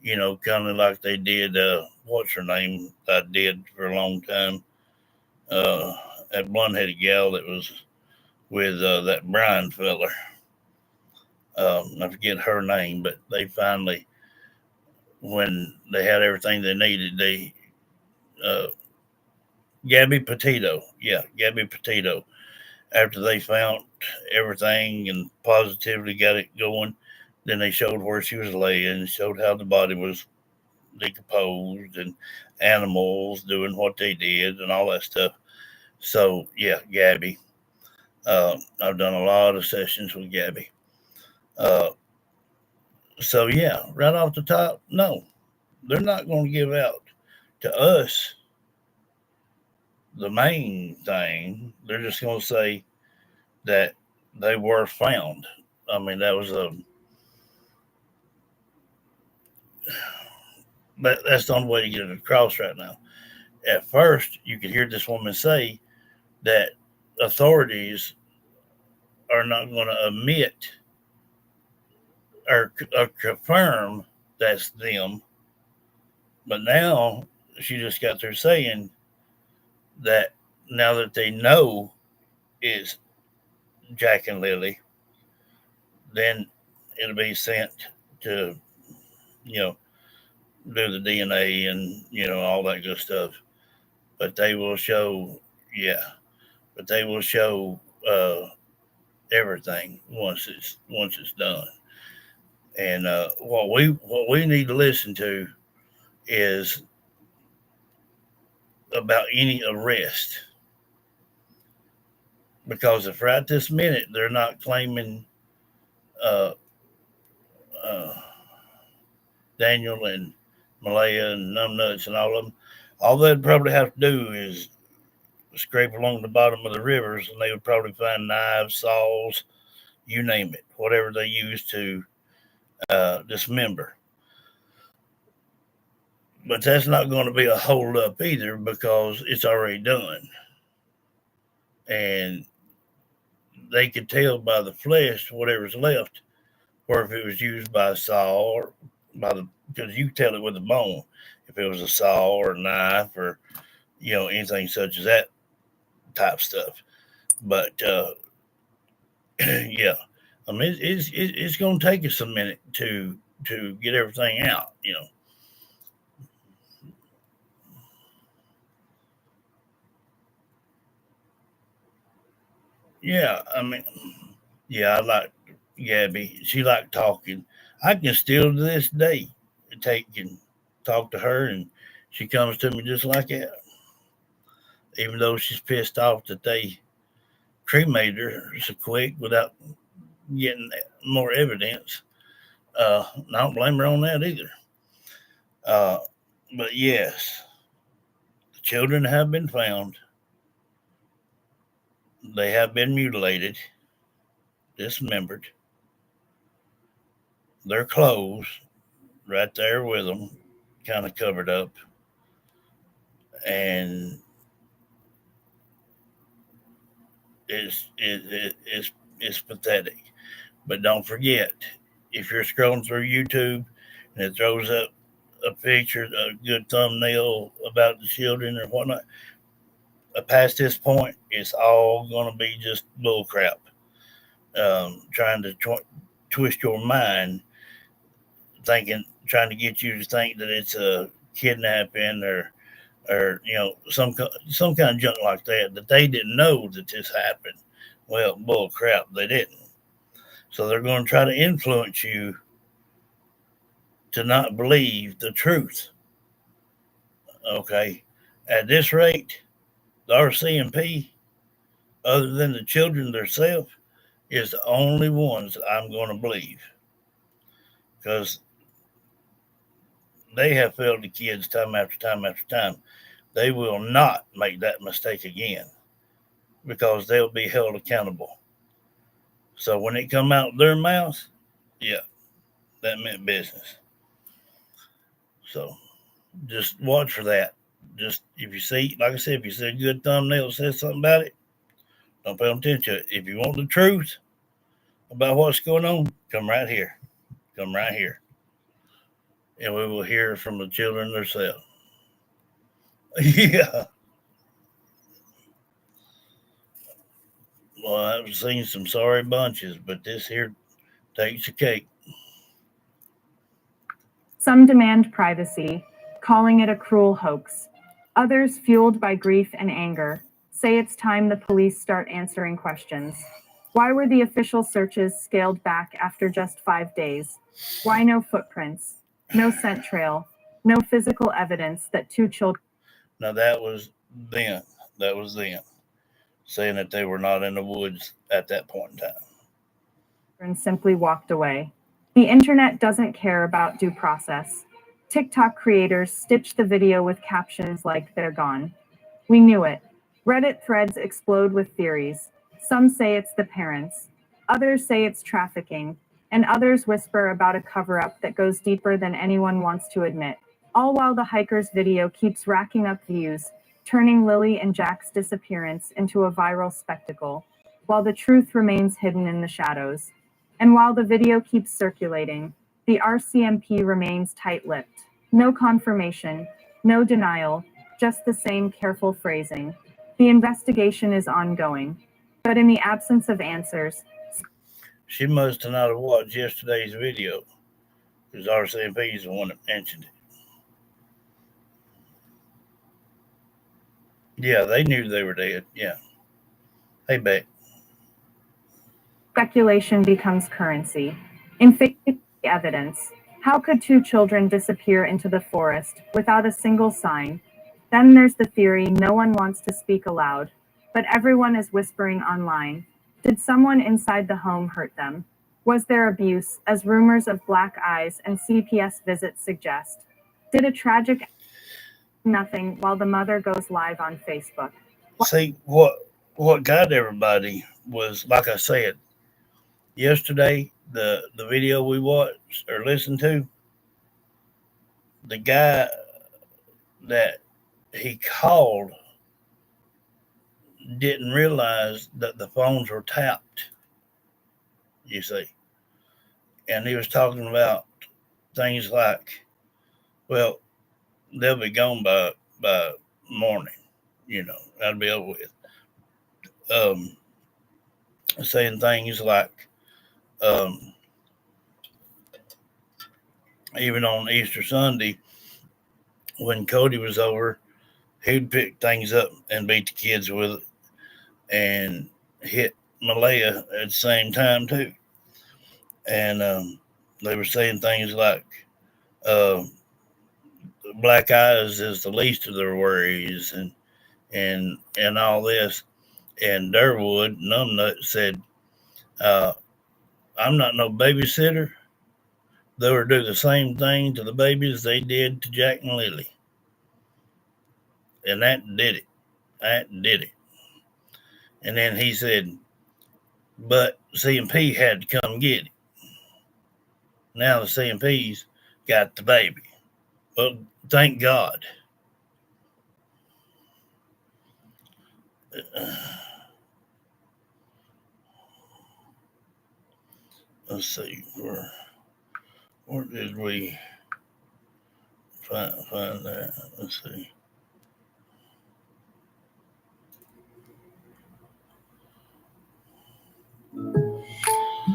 [SPEAKER 1] Kind of like they did. What's her name? I did for a long time. Uh, that blonde-headed gal that was with that Brian feller. I forget her name, but they finally, when they had everything they needed, they uh, Gabby Petito, yeah, Gabby Petito. After they found everything and positively got it going, then they showed where she was laying, showed how the body was decomposed, and animals doing what they did, and all that stuff. So yeah, Gabby. I've done a lot of sessions with Gabby. Uh, so yeah, right off the top, no, they're not going to give out to us the main thing. They're just going to say that they were found. I mean, that was a that's the only way to get it across right now. At first, you could hear this woman say that authorities are not going to admit or confirm that's them. But now she just got through saying that now that they know it's Jack and Lily, then it'll be sent to, you know, do the DNA and, all that good stuff. But they will show, yeah, but they will show everything once it's done. And what we need to listen to is about any arrest, because if right this minute they're not claiming uh, uh, Daniel and Malaya and Numbnuts and all of them, all they'd probably have to do is scrape along the bottom of the rivers, and they would probably find knives, saws, you name it, whatever they use to dismember. But that's not going to be a hold up either, because it's already done. And they could tell by the flesh, whatever's left, or if it was used by a saw or by the, because you tell it with the bone, if it was a saw or a knife or, anything such as that type stuff. But yeah, I mean, it's going to take us a minute to get everything out. Yeah, I mean, yeah, I like Gabby. She liked talking. I can still to this day take and talk to her, and she comes to me just like that. Even though she's pissed off that they cremated her so quick without getting more evidence. I don't blame her on that either. Uh, but yes, the children have been found. They have been mutilated, dismembered. Their clothes right there with them, kind of covered up, and it's pathetic. But don't forget, if you're scrolling through YouTube and it throws up a picture, a good thumbnail about the children or whatnot, past this point, it's all going to be just bullcrap. Trying to twist your mind, trying to get you to think that it's a kidnapping or some kind of junk like that they didn't know that this happened. Well, bull crap, they didn't. So they're going to try to influence you to not believe the truth. Okay, at this rate, the RCMP, other than the children themselves, is the only ones I'm going to believe, because they have failed the kids time after time after time. They will not make that mistake again, because they'll be held accountable. So when it come out their mouth, yeah, that meant business. So just watch for that. Just if you see, like I said, if you see a good thumbnail that says something about it, Don't pay attention. If you want the truth about what's going on, come right here. Come right here. And we will hear from the children themselves. Yeah. Well, I've seen some sorry bunches, but this here takes the cake.
[SPEAKER 2] Some demand privacy, calling it a cruel hoax. Others, fueled by grief and anger, say it's time the police start answering questions. Why were the official searches scaled back after just 5 days? Why no footprints, no scent trail, no physical evidence that two children
[SPEAKER 1] Now that was then. That was then. Saying that they were not in the woods at that point in time.
[SPEAKER 2] simply walked away? The internet doesn't care about due process. TikTok creators stitch the video with captions like they're gone. We knew it. Reddit threads explode with theories. Some say it's the parents, others say it's trafficking, and others whisper about a cover-up that goes deeper than anyone wants to admit. All while the hiker's video keeps racking up views, turning Lily and Jack's disappearance into a viral spectacle, while the truth remains hidden in the shadows. And while the video keeps circulating, the RCMP remains tight-lipped. No confirmation, no denial, just the same careful phrasing. The investigation is ongoing, but in the absence of answers...
[SPEAKER 1] She must have not have watched yesterday's video, because RCMP is the one that mentioned it. Yeah, they knew they were dead. Yeah. Hey, Beck.
[SPEAKER 2] Speculation becomes currency. In fake evidence, how could two children disappear into the forest without a single sign? Then there's the theory no one wants to speak aloud, but everyone is whispering online. Did someone inside the home hurt them? Was there abuse, as rumors of black eyes and CPS visits suggest? Did a tragic nothing while the mother goes live on Facebook?
[SPEAKER 1] See, what got everybody was, like I said, yesterday, the video we watched or listened to, the guy that he called didn't realize that the phones were tapped, you see. And he was talking about things like, well, they'll be gone by morning, that'll be over with. Saying things like, even on Easter Sunday, when Cody was over, he'd pick things up and beat the kids with it and hit Malaya at the same time too. And they were saying things like, black eyes is the least of their worries and all this. And Durwood, Numbnut, said, I'm not no babysitter. They would do the same thing to the babies they did to Jack and Lily. And that did it. That did it. And then he said, but CMP had to come get it. Now the CMP's got the baby. Well, thank God. Let's see, where did we find that? Let's see.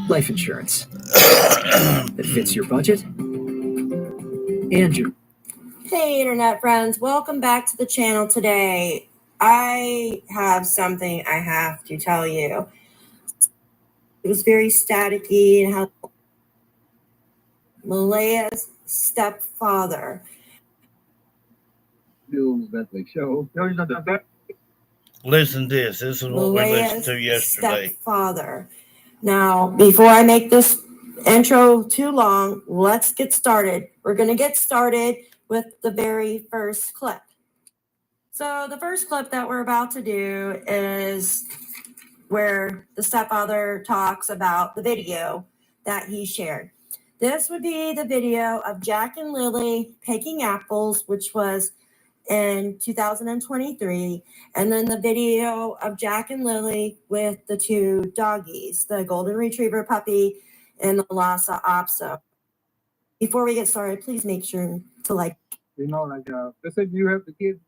[SPEAKER 3] Life insurance that fits your budget and your...
[SPEAKER 4] Hey, internet friends, welcome back to the channel today. I have something I have to tell you. It was very staticky and how Malaya's stepfather.
[SPEAKER 3] Bill's Bentley show. No, he's not that.
[SPEAKER 1] Listen to this. This is what we listened to yesterday.
[SPEAKER 4] Stepfather. Now, before I make this intro too long, let's get started. We're going to get started with the very first clip. So the first clip that we're about to do is where the stepfather talks about the video that he shared. This would be the video of Jack and Lily picking apples, which was in 2023, and then the video of Jack and Lily with the two doggies, the golden retriever puppy and the Lhasa Apso. Before we get started, please make sure to like.
[SPEAKER 3] They said you have the kids.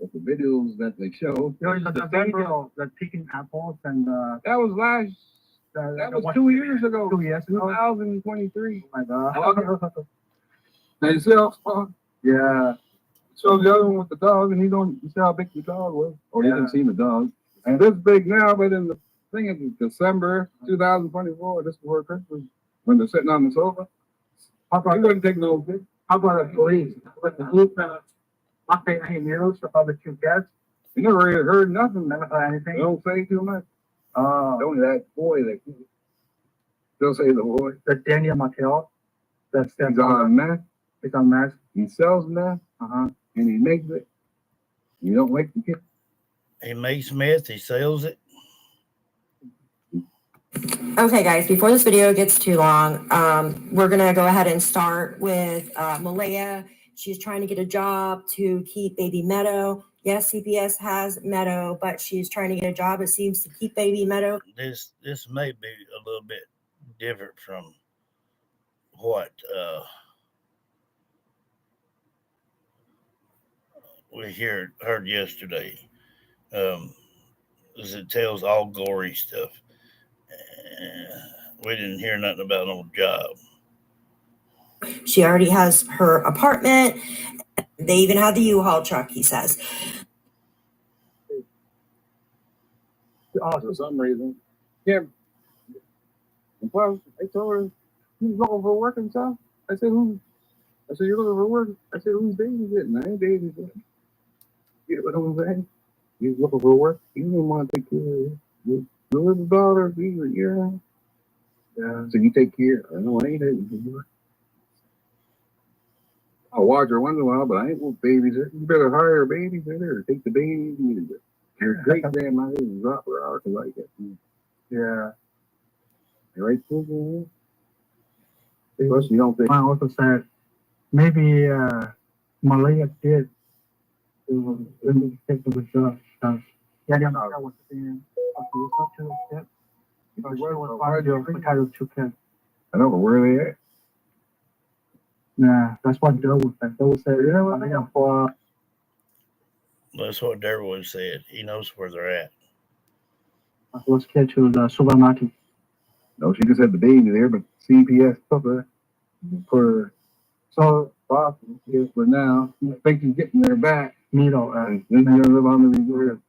[SPEAKER 3] But the videos that they show. The video, the picking apples and that was last. That was 2 years ago. 2 years ago. 2023. Oh my God. They sell. Yeah. So the other one with the dog, and you see how big the dog was. Oh, you haven't seen the dog. And this big now, but in the thing is December 2024, just before Christmas, when they're sitting on the sofa. How about you wouldn't take no big? How about a police with the blueprint? Nothing any news for other two cats. You never really heard nothing. Never heard anything. They don't say too much. Only that boy that still say the boy. The Daniel Mattel. That's he's on meth. He's on meth. He sells meth. And he makes it. You don't wake the kid.
[SPEAKER 1] He makes meth. He sells it.
[SPEAKER 4] Okay, guys, before this video gets too long, we're going to go ahead and start with Malaya. She's trying to get a job to keep baby Meadow. Yes, CPS has Meadow, but she's trying to get a job, it seems, to keep baby Meadow.
[SPEAKER 1] This may be a little bit different from what we heard yesterday. As it tells all gory stuff. We didn't hear nothing about no job.
[SPEAKER 4] She already has her apartment. They even had the U-Haul truck, he says.
[SPEAKER 3] For some reason. Yeah. Well, I told her he's looking for work and stuff. I said, who? I said, you're looking for work? I said, who's babysitting? I ain't babysitting. You know what I'm saying? He's looking for work. You don't want to take care of your little daughter. Yeah. So you take care. I know I ain't it. I'll watch her once in a while, but I ain't going to babysit. You better hire a babysitter or take the baby. Your great grandmother and drop her out like it. Yeah. Right, too. Plus, you don't think. I also said maybe Malaya did. It was a job. Yeah, don't know what's saying. I don't know where they at. Nah, that's what Joe said. Joe said, you know what? I got for.
[SPEAKER 1] That's what Darwood said. He knows where they're at.
[SPEAKER 3] Let's get to the supermarket. No, she just had the baby there, but CPS took her for so Boston. Yes, but now I think she's getting there back. And then they're gonna live on the reserve.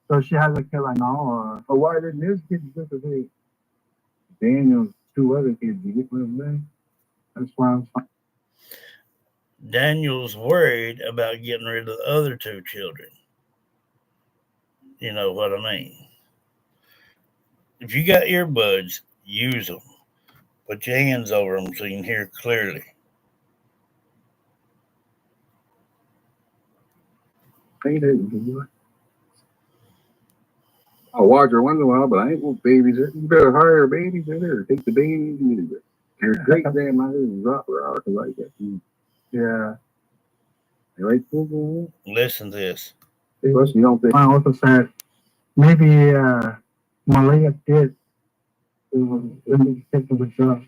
[SPEAKER 3] So she has a kid right now, or why didn't his kids disappear? Daniel's two other kids. You get what I'm saying? That's why I'm fine.
[SPEAKER 1] Daniel's worried about getting rid of the other two children. You know what I mean? If you got earbuds, use them. Put your hands over them so you can hear clearly.
[SPEAKER 3] I'll watch her once in a while, but I ain't going to babysit. You better hire a babysitter or take the baby. Your great grandmother and drop her out like that. Yeah. Right, too.
[SPEAKER 1] Listen to this.
[SPEAKER 3] Plus, you don't think. I also said maybe Malaya did. It was a job.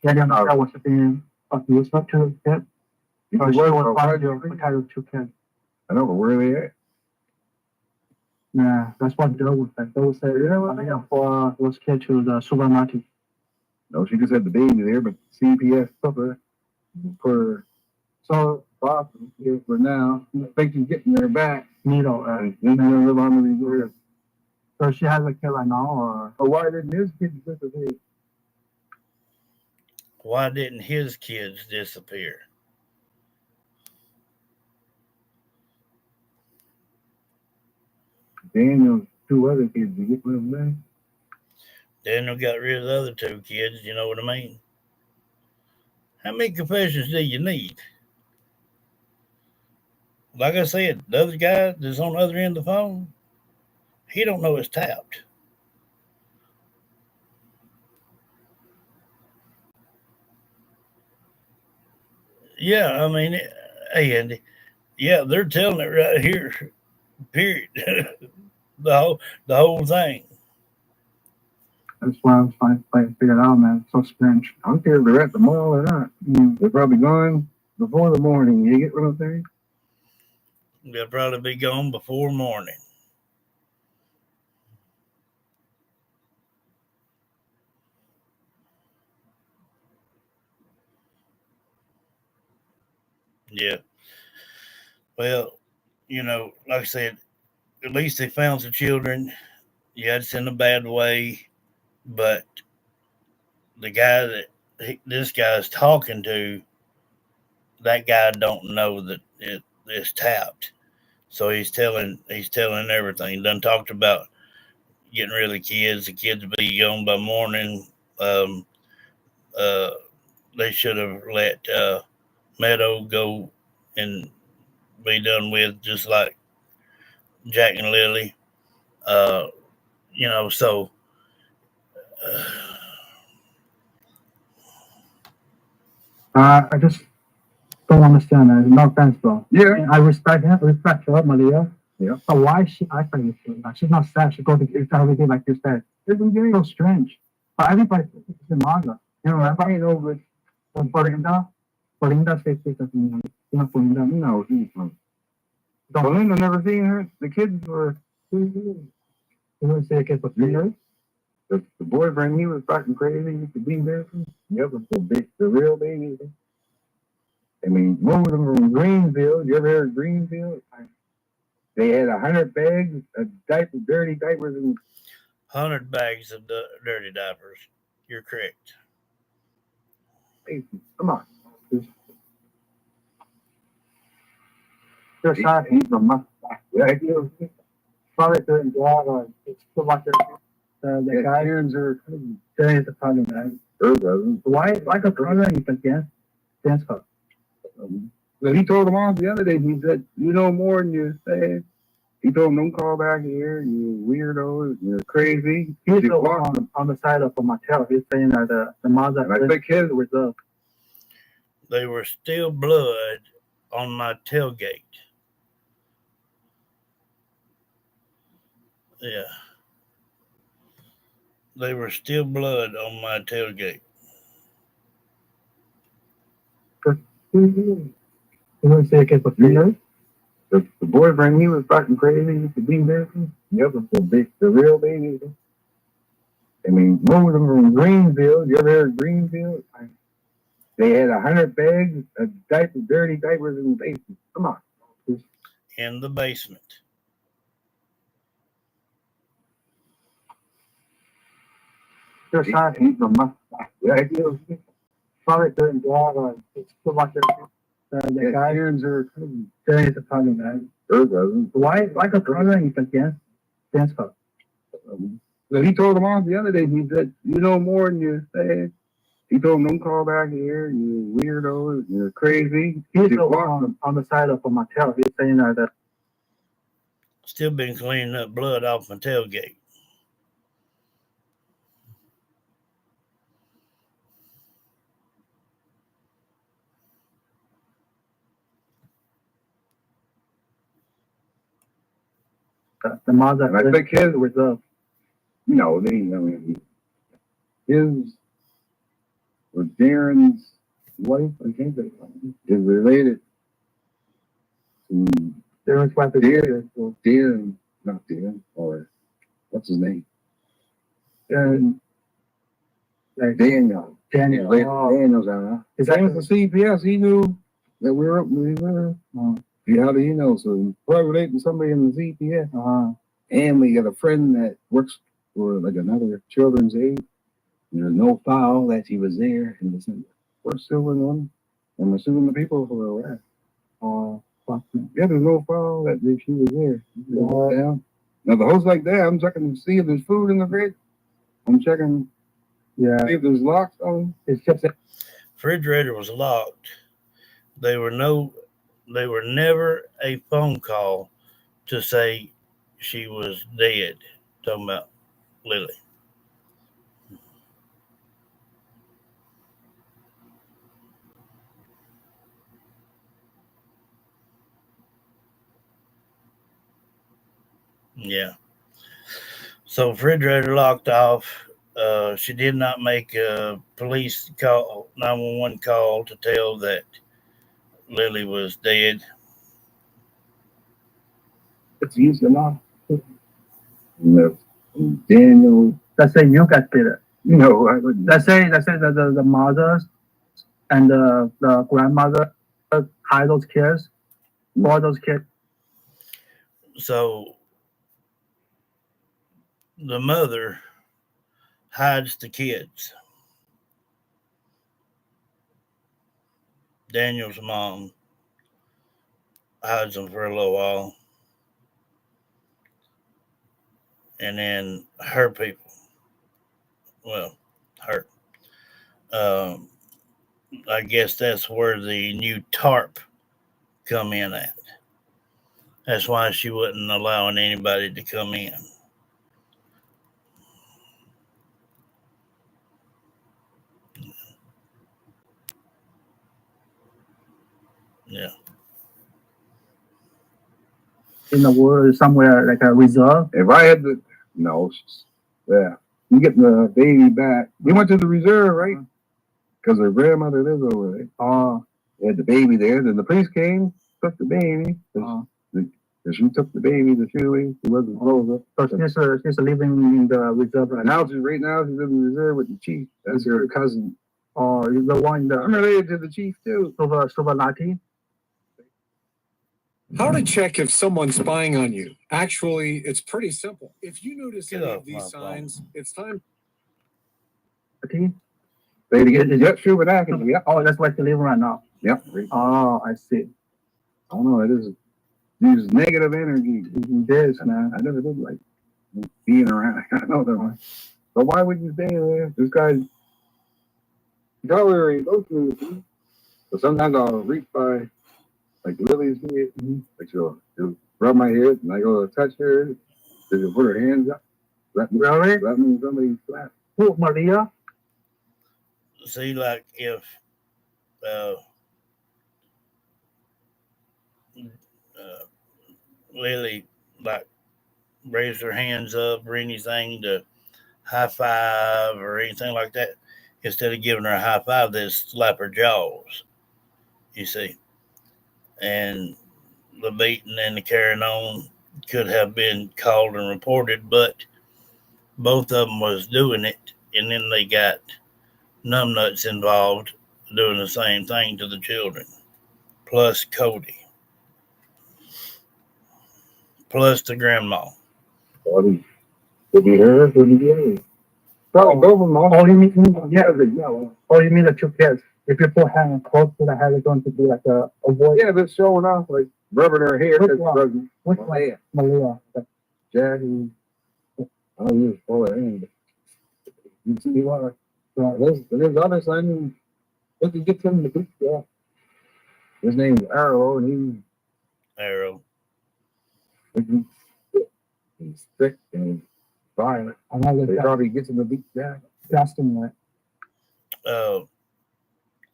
[SPEAKER 3] Yeah, don't know what's saying. But you not to get. You was find your potato two kids. I don't know where they at. Nah, that's what Joe said. Joe said, you know what? I got for let's get to the supermarket. No, she just had the baby there, but CPS took her for so Boston. Yes, but now I think she's getting there back. And then they're gonna live on the reserve. So she has a kid right now, or why didn't his kids disappear?
[SPEAKER 1] Why didn't his kids disappear?
[SPEAKER 3] Daniel's two other kids. You get what I'm saying?
[SPEAKER 1] Daniel got rid of the other two kids. You know what I mean? How many confessions do you need? Like I said, the other guy that's on the other end of the phone, he don't know it's tapped. Yeah, I mean, hey, Andy. Yeah, they're telling it right here. Period. The whole thing.
[SPEAKER 3] That's why I was trying to figure it out, man. It's so strange. I don't care if they're at the mall or not. They're probably gone before the morning. You get what I'm saying?
[SPEAKER 1] They'll probably be gone before morning. Yeah. Well, like I said, at least they found some children. Yeah, it's in a bad way, but the guy this guy's talking to, that guy don't know that it's tapped. So he's telling everything. Done talked about getting rid of the kids. The kids will be gone by morning. Um, uh, they should have let Meadow go and be done with, just like Jack and Lily. Uh, so uh,
[SPEAKER 3] I just don't understand that. No offense, bro. Yeah. I respect him. Respect her, Malia. Yeah. But why is she acting like that? She's not sad. She goes to get everything like you said. It's so strange. But everybody it's in manga. You know, everybody knows with Florinda says this as you know, Florinda. No, he's from. Belinda never seen her. The kids were. You want to say the kids were 3 years? The boyfriend, he was fucking crazy. He could be there. Yep, the real baby. I mean, most of them from Greenville. You ever heard of Greenville? They had 100 bags of dirty diapers, and
[SPEAKER 1] 100 bags of dirty diapers. You're correct.
[SPEAKER 3] come on. They're shot in the mustache. Yeah, probably couldn't drive. It's too much. The guy are saying it's a problem, man. Why could problem you can dance for? But he told them all the other day, he said, you know more than you say. He told them, don't call back here, you weirdos, you're crazy. He's on the side of Mattel. He's saying that the moms that I think his was up.
[SPEAKER 1] They were still blood on my tailgate. Yeah. They were still blood on my tailgate.
[SPEAKER 3] You want to say it for 3 years? The boyfriend, he was fucking crazy. He could be there. Yep, the real baby. I mean, most of them from Greenville. You ever heard of Greenville? They had 100 bags of dirty diapers in the basement. Come on.
[SPEAKER 1] In the basement.
[SPEAKER 3] They're shot in the mustache. Yeah, probably couldn't drive. It's too much. The guy are saying it's a problem, man. Why could problem you can dance for? So he told them all the other day, he said, you know more than you say. He told them, don't call back here, you weirdos, you're crazy. He's on the side of Mattel. He's saying that.
[SPEAKER 1] Still been cleaning up blood off my tailgate.
[SPEAKER 3] The moms that I think his was his was Darren's wife. I think that is related to Darren's wife. Darren, not Darren, or what's his name? Daniel. Daniel's his name was the CPS. He knew that we were. Yeah, how do you know? So probably relating to somebody in the CPS. And we got a friend that works for like another children's aid. There's no foul that she was there in December. We're suing them, and we're suing the people who were arrested. Yeah, there's no foul that she was there. Down. Now the host like that, I'm checking to see if there's food in the fridge. I'm checking, see if there's locks on. It's just that
[SPEAKER 1] refrigerator was locked. They were never a phone call to say she was dead. Talking about Lily. Yeah. So refrigerator locked off. She did not make a police call, 911 call to tell that Lily was dead.
[SPEAKER 3] It's used enough. No. Daniel. Let's say you got better. Let's say the mothers and the grandmother hide those kids, for those kids.
[SPEAKER 1] So the mother hides the kids. Daniel's mom hides them for a little while. And then her people, well, her, I guess that's where the new tarp come in at. That's why she wasn't allowing anybody to come in. Yeah.
[SPEAKER 3] In the world, somewhere like a reserve. If I had to, no, yeah, you getting the baby back. We went to the reserve, right? Because her grandmother lives over there. Oh, they had the baby there. Then the police came, took the baby. She took the baby to Chewy. She wasn't close up. So she's living in the reserve right now. She's in the reserve with the chief. That's her cousin. Oh, the one that I'm related to the chief too. Sovalati.
[SPEAKER 5] How to check if someone's spying on you? Actually, it's pretty simple. If you notice any of these signs, it's time.
[SPEAKER 3] Okay. Yep, sure with that. Yeah. Oh, that's why she's living right now. Yep. Oh, I see. I don't know. It is. There's negative energy. This, man. I never did like being around. I know that one. But why would you stay there? This guy's gallery goes through. But sometimes I'll reach by like Lily's head. Like she'll rub my head and I go to touch her. She'll put her hands up. That means somebody slapped. Who, Maria?
[SPEAKER 1] See, like if Lily like raised her hands up or anything to high five or anything like that, instead of giving her a high five, they slap her jaws. You see, and the beating and the carrying on could have been called and reported, but both of them was doing it, and then they got numbnuts involved doing the same thing to the children, plus Cody, plus the grandma.
[SPEAKER 3] Could be her, could be her. Probably both of them. Oh, you mean, yeah. Oh, you mean the two kids? If you put hand close to the head, it's going to be like a voice. Yeah, that's showing off, like rubbing her hair. Which one? Malia. Jackie. I don't use full hand. You see what? There's other son. What did you get him in the boot? Yeah. His name's Arrow, and
[SPEAKER 1] Arrow.
[SPEAKER 3] He's thick and violent. They probably gets him the beat back. That's him,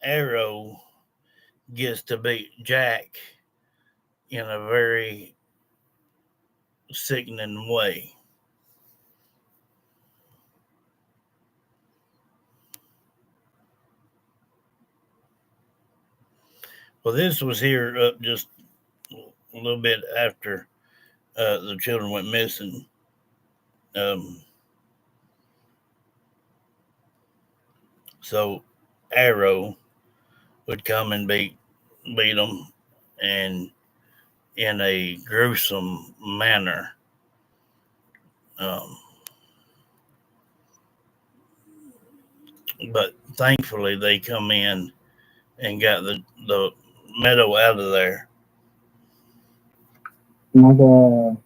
[SPEAKER 1] Arrow gets to beat Jack in a very sickening way. Well, this was here up just a little bit after the children went missing. So Arrow would come and beat them, and in a gruesome manner. But thankfully, they come in and got the meadow out of there.
[SPEAKER 3] Another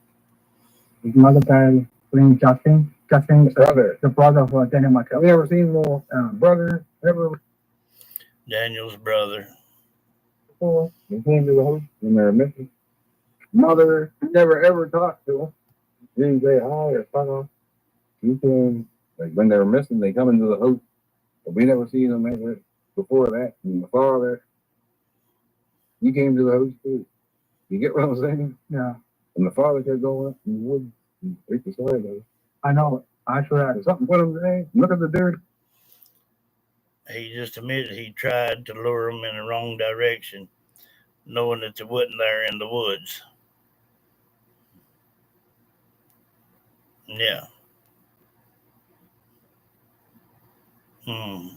[SPEAKER 3] guy named Justin. Justin's the brother of Daniel Michael. We ever seen the brother ever?
[SPEAKER 1] Daniel's brother.
[SPEAKER 3] Before he came to the house when they were missing. Mother never ever talked to him. Didn't say hi or fuck off. He came, like when they were missing, they come into the house. But we never seen them ever before that. And the father, he came to the house too. You get what I'm saying? Yeah. And the father kept going up in the woods I know. Actually, something put him there. Look at the dirt.
[SPEAKER 1] He just admitted he tried to lure them in the wrong direction, knowing that they wasn't there in the woods. Yeah.
[SPEAKER 3] You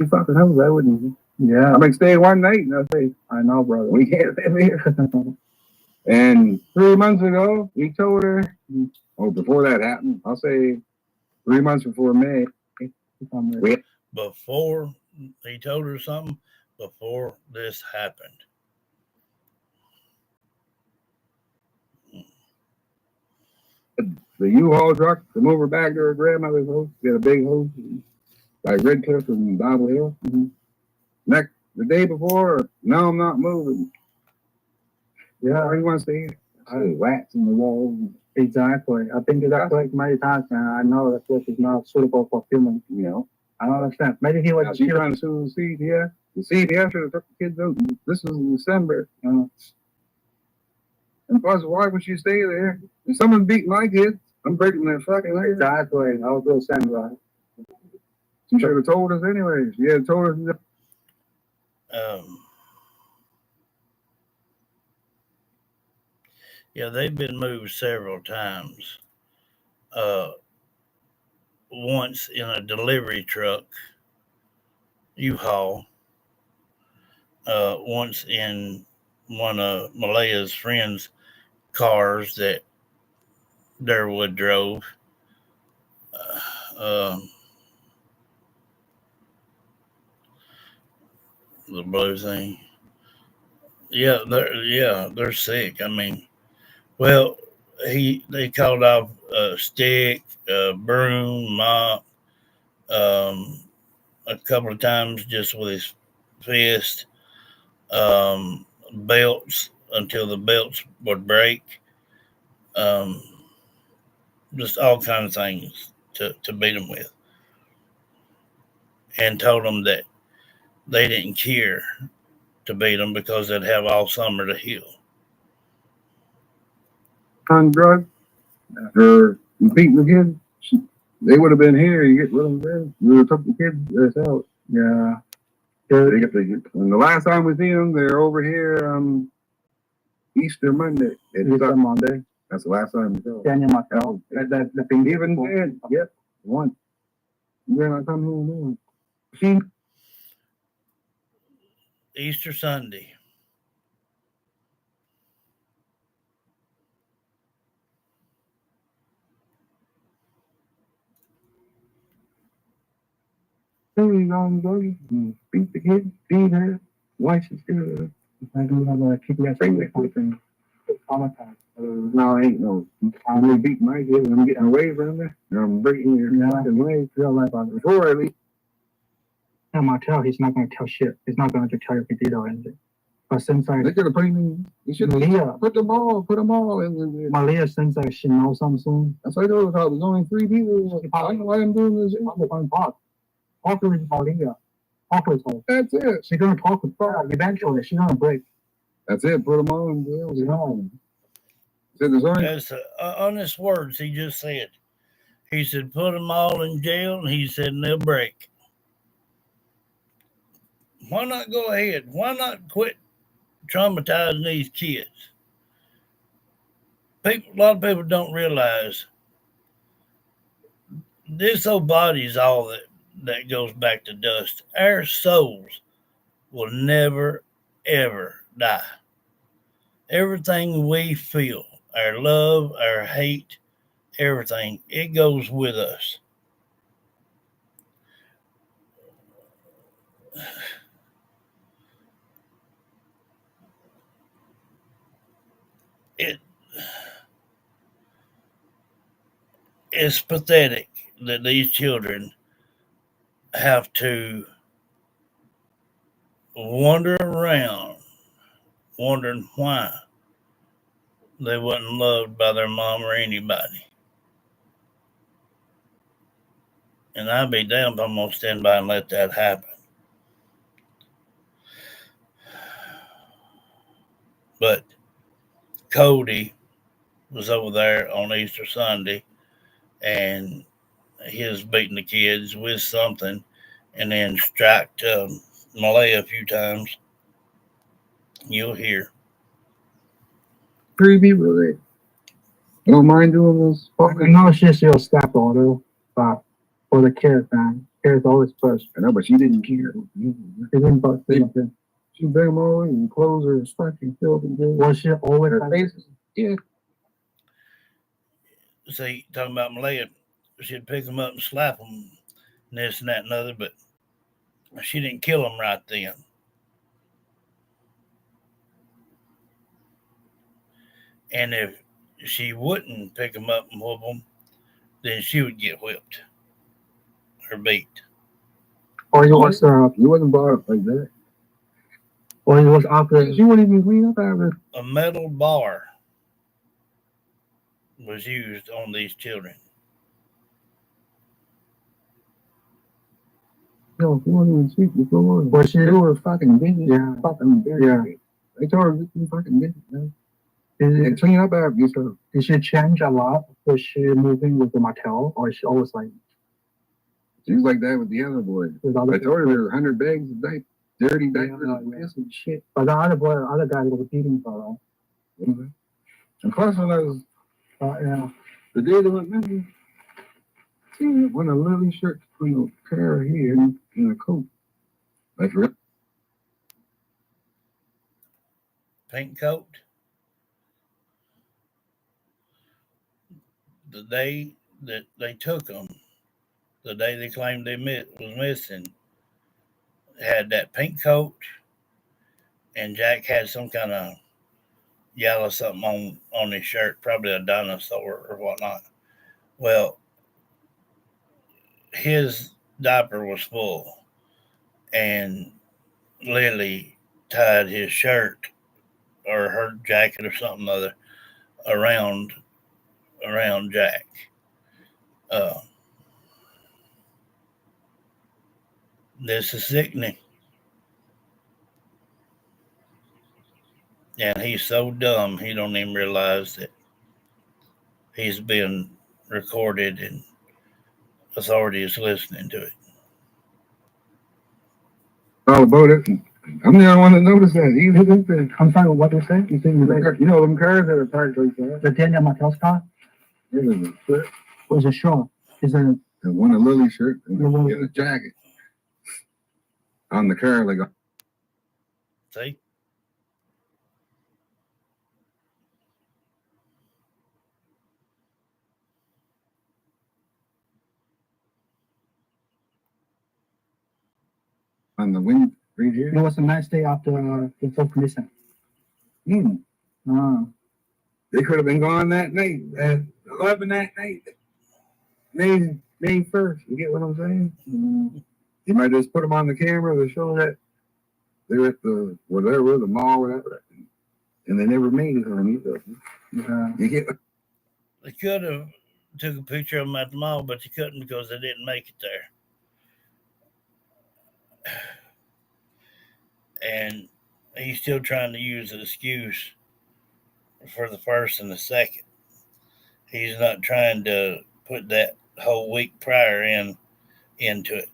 [SPEAKER 3] fucking hell, I wouldn't. Yeah. I mean, stay one night and I say, I know, brother, we can't live here. And 3 months ago, we told her, or before that happened, I'll say 3 months before May.
[SPEAKER 1] Before he told her something, before this happened.
[SPEAKER 3] The U-Haul truck to move her back to her grandmother's house. She had a big house, like Red Cliff and Bible Hill. The day before, no, I'm not moving. Yeah, he wants to eat. Rats in the wall. Exactly. I think that's like many times, man. I know that this is not suitable for humans. You know, I don't understand. Maybe he was trying to sue the CDF. The CDF should have took the kids out. This was in December. And plus, why would you stay there? If someone beat my kids, I'm breaking their fucking legs. Exactly. I was real sad about it. You should have told us anyways. You had told us.
[SPEAKER 1] Yeah, they've been moved several times. Once in a delivery truck, U-Haul. Once in one of Malaya's friends' cars that Durwood drove. The blue thing. Yeah, they're sick. I mean, well, they called off a stick, a broom, mop, a couple of times just with his fist, belts until the belts would break, just all kinds of things to beat them with, and told them that they didn't care to beat them because they'd have all summer to heal.
[SPEAKER 3] On drugs or beating the kids, they would have been here. You get rid of them. We would have took the kids themselves. Yeah. And the last time we seen them, they're over here Easter Monday. Easter Monday. That's the last time we saw them. The thing even then. Yep. One. Then I come home. See?
[SPEAKER 1] Easter Sunday.
[SPEAKER 3] Beat the kid, feed her, wife is good. I don't have a keep that friendly thing. No, I ain't no. I'm gonna beat my kid. I'm getting away from there. I'm breaking your fucking legs. Real life on before I leave. I'm gonna tell. He's not gonna tell shit. He's not going to tell you if he did or anything. But since I, they could have put him in. You should put them all in. Malia, since I should know something. That's why I told her. There's only 3 people. I don't know why I'm doing this. I'm going to talk. Talk with Malia. Talk with her. That's it. She's gonna talk with her. Eventually, she's gonna break. That's it. Put them all in jail. You know.
[SPEAKER 1] That's honest words he just said. He said, put them all in jail, and he said, and they'll break. Why not go ahead? Why not quit traumatizing these kids? A lot of people don't realize this old body is all that goes back to dust. Our souls will never, ever die. Everything we feel, our love, our hate, everything, it goes with us. It's pathetic that these children have to wander around wondering why they wasn't loved by their mom or anybody. And I'd be damned if I'm going to stand by and let that happen. But Cody was over there on Easter Sunday, and he was beating the kids with something, and then striked Malaya a few times. You'll hear.
[SPEAKER 3] Creepy, really. I don't mind doing this. No, it's just your step order, but for the kids, man. Kids always first. I know, but she didn't care. She didn't bust anything. She beat them all and clothes her fucking filthy. Well, she always her faces. Yeah.
[SPEAKER 1] See, talking about Malaya, she'd pick them up and slap them, and this and that and other, but she didn't kill them right then. And if she wouldn't pick them up and whoop them, then she would get whipped or beat.
[SPEAKER 3] Or you wasn't brought up like that. Or you was after. She wouldn't even clean up after.
[SPEAKER 1] A metal bar was used on these children.
[SPEAKER 3] No, she wasn't even sweet before. But she was fucking busy. Yeah. Fucking busy. Yeah. They told her to be fucking busy, man. And clean up after yourself. Did she change a lot? Was she moving with the Mattel, or she always like? She was like that with the other boy. I told her there were 100 bags of diapers, dirty diapers, and shit. But the other guy was beating for her. Mm-hmm. And plus, when I was, the day they went missing, she had one of Lily shirts from the pair here in a coat. Like real.
[SPEAKER 1] Pink coat. The day that they took them, the day they claimed they was missing, had that pink coat, and Jack had some kind of yellow something on his shirt, probably a dinosaur or whatnot. Well, his diaper was full, and Lily tied his shirt or her jacket or something other around Jack. This is sickening. And he's so dumb he don't even realize that he's being recorded and authority is listening to it.
[SPEAKER 3] All about it. I'm the only one that noticed that. I'm sorry, what you say? You know them cars that are parked like that. The Daniel Mattel's car? Yeah, was a short. Is it one of Lily's shirt and a jacket on the car? Like,
[SPEAKER 1] see?
[SPEAKER 3] On the wind right here. It was a nice day after the folk missing. They could have been gone that night at 11 that night. May 1st. You get what I'm saying? You might just put them on the camera to show that they're at the whatever, the mall, whatever, and they never made it on either. You get.
[SPEAKER 1] They could have took a picture of them at the mall, but they couldn't because they didn't make it there. And he's still trying to use an excuse for the first and the second. He's not trying to put that whole week prior into it.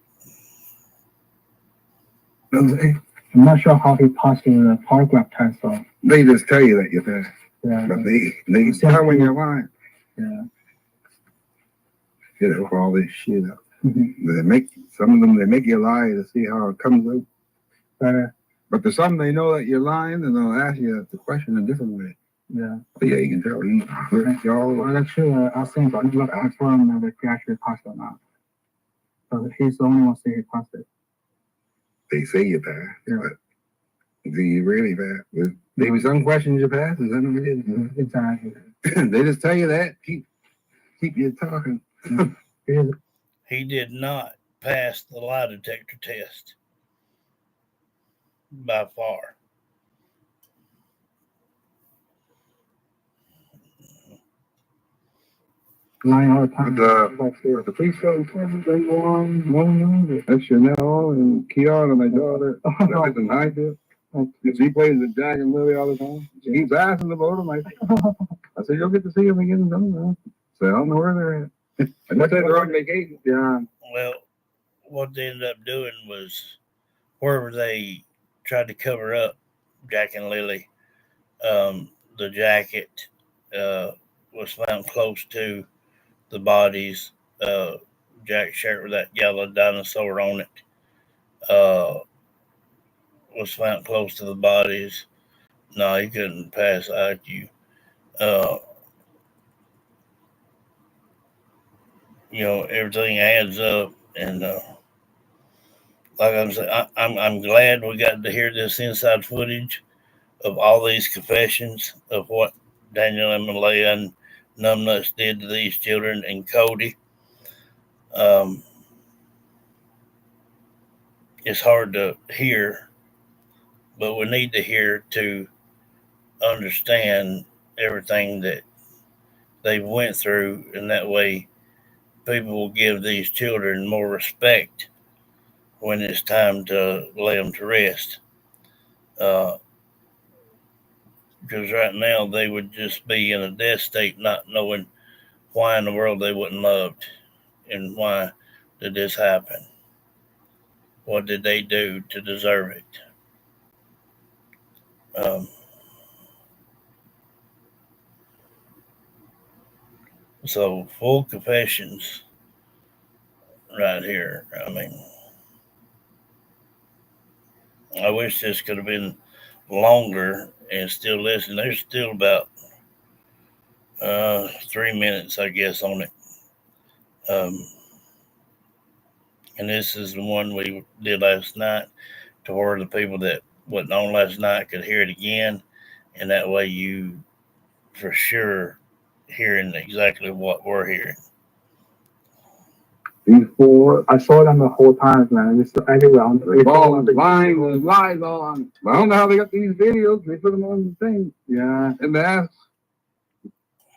[SPEAKER 3] I'm not sure how he passed the polygraph test. So they just tell you that you passed. Yeah. But they tell when you're lying. Yeah. Get over all this shit up. Mm-hmm. They make you lie to see how it comes out. But there's some they know that you're lying, and they'll ask you the question a different way. Yeah. But yeah, you can tell. Well, that's true. I was saying, but look, I told him that he actually passed or not. So he's the only one saying he passed it. They say you passed, but do you really pass? Maybe some questions you pass, and some you didn't. Exactly. They just tell you that. Keep you talking.
[SPEAKER 1] He did not pass the lie detector test. By far.
[SPEAKER 3] Lying all the time. The police show they go on, that's Chanel and Kiara, my daughter. That was in Highfield. He plays with Jack and Lily all the time. She keeps asking about him. I said, you'll get to see him again. So I don't know where they're at. And that's they're on vacation. Yeah.
[SPEAKER 1] Well, what they ended up doing was wherever they tried to cover up Jack and Lily, the jacket was found close to the bodies. Jack's shirt with that yellow dinosaur on it was found close to the bodies. No, he couldn't pass IQ. Uh, everything adds up, and like I'm saying, I'm glad we got to hear this inside footage of all these confessions of what Daniel and Malaya and Numbnuts did to these children and Cody. It's hard to hear, but we need to hear to understand everything that they went through, and that way people will give these children more respect when it's time to lay them to rest. Because right now they would just be in a death state, not knowing why in the world they wasn't loved and why did this happen. What did they do to deserve it? So full confessions right here. I mean, I wish this could have been longer and still listen. There's still about 3 minutes, I guess, on it. And this is the one we did last night to where the people that wasn't on last night could hear it again. And that way you for sure hearing exactly what we're hearing.
[SPEAKER 3] Before I saw them the whole time, man. It's everywhere. All the lies all on. I don't know how they got these videos. They put them on the thing. Yeah, and they asked.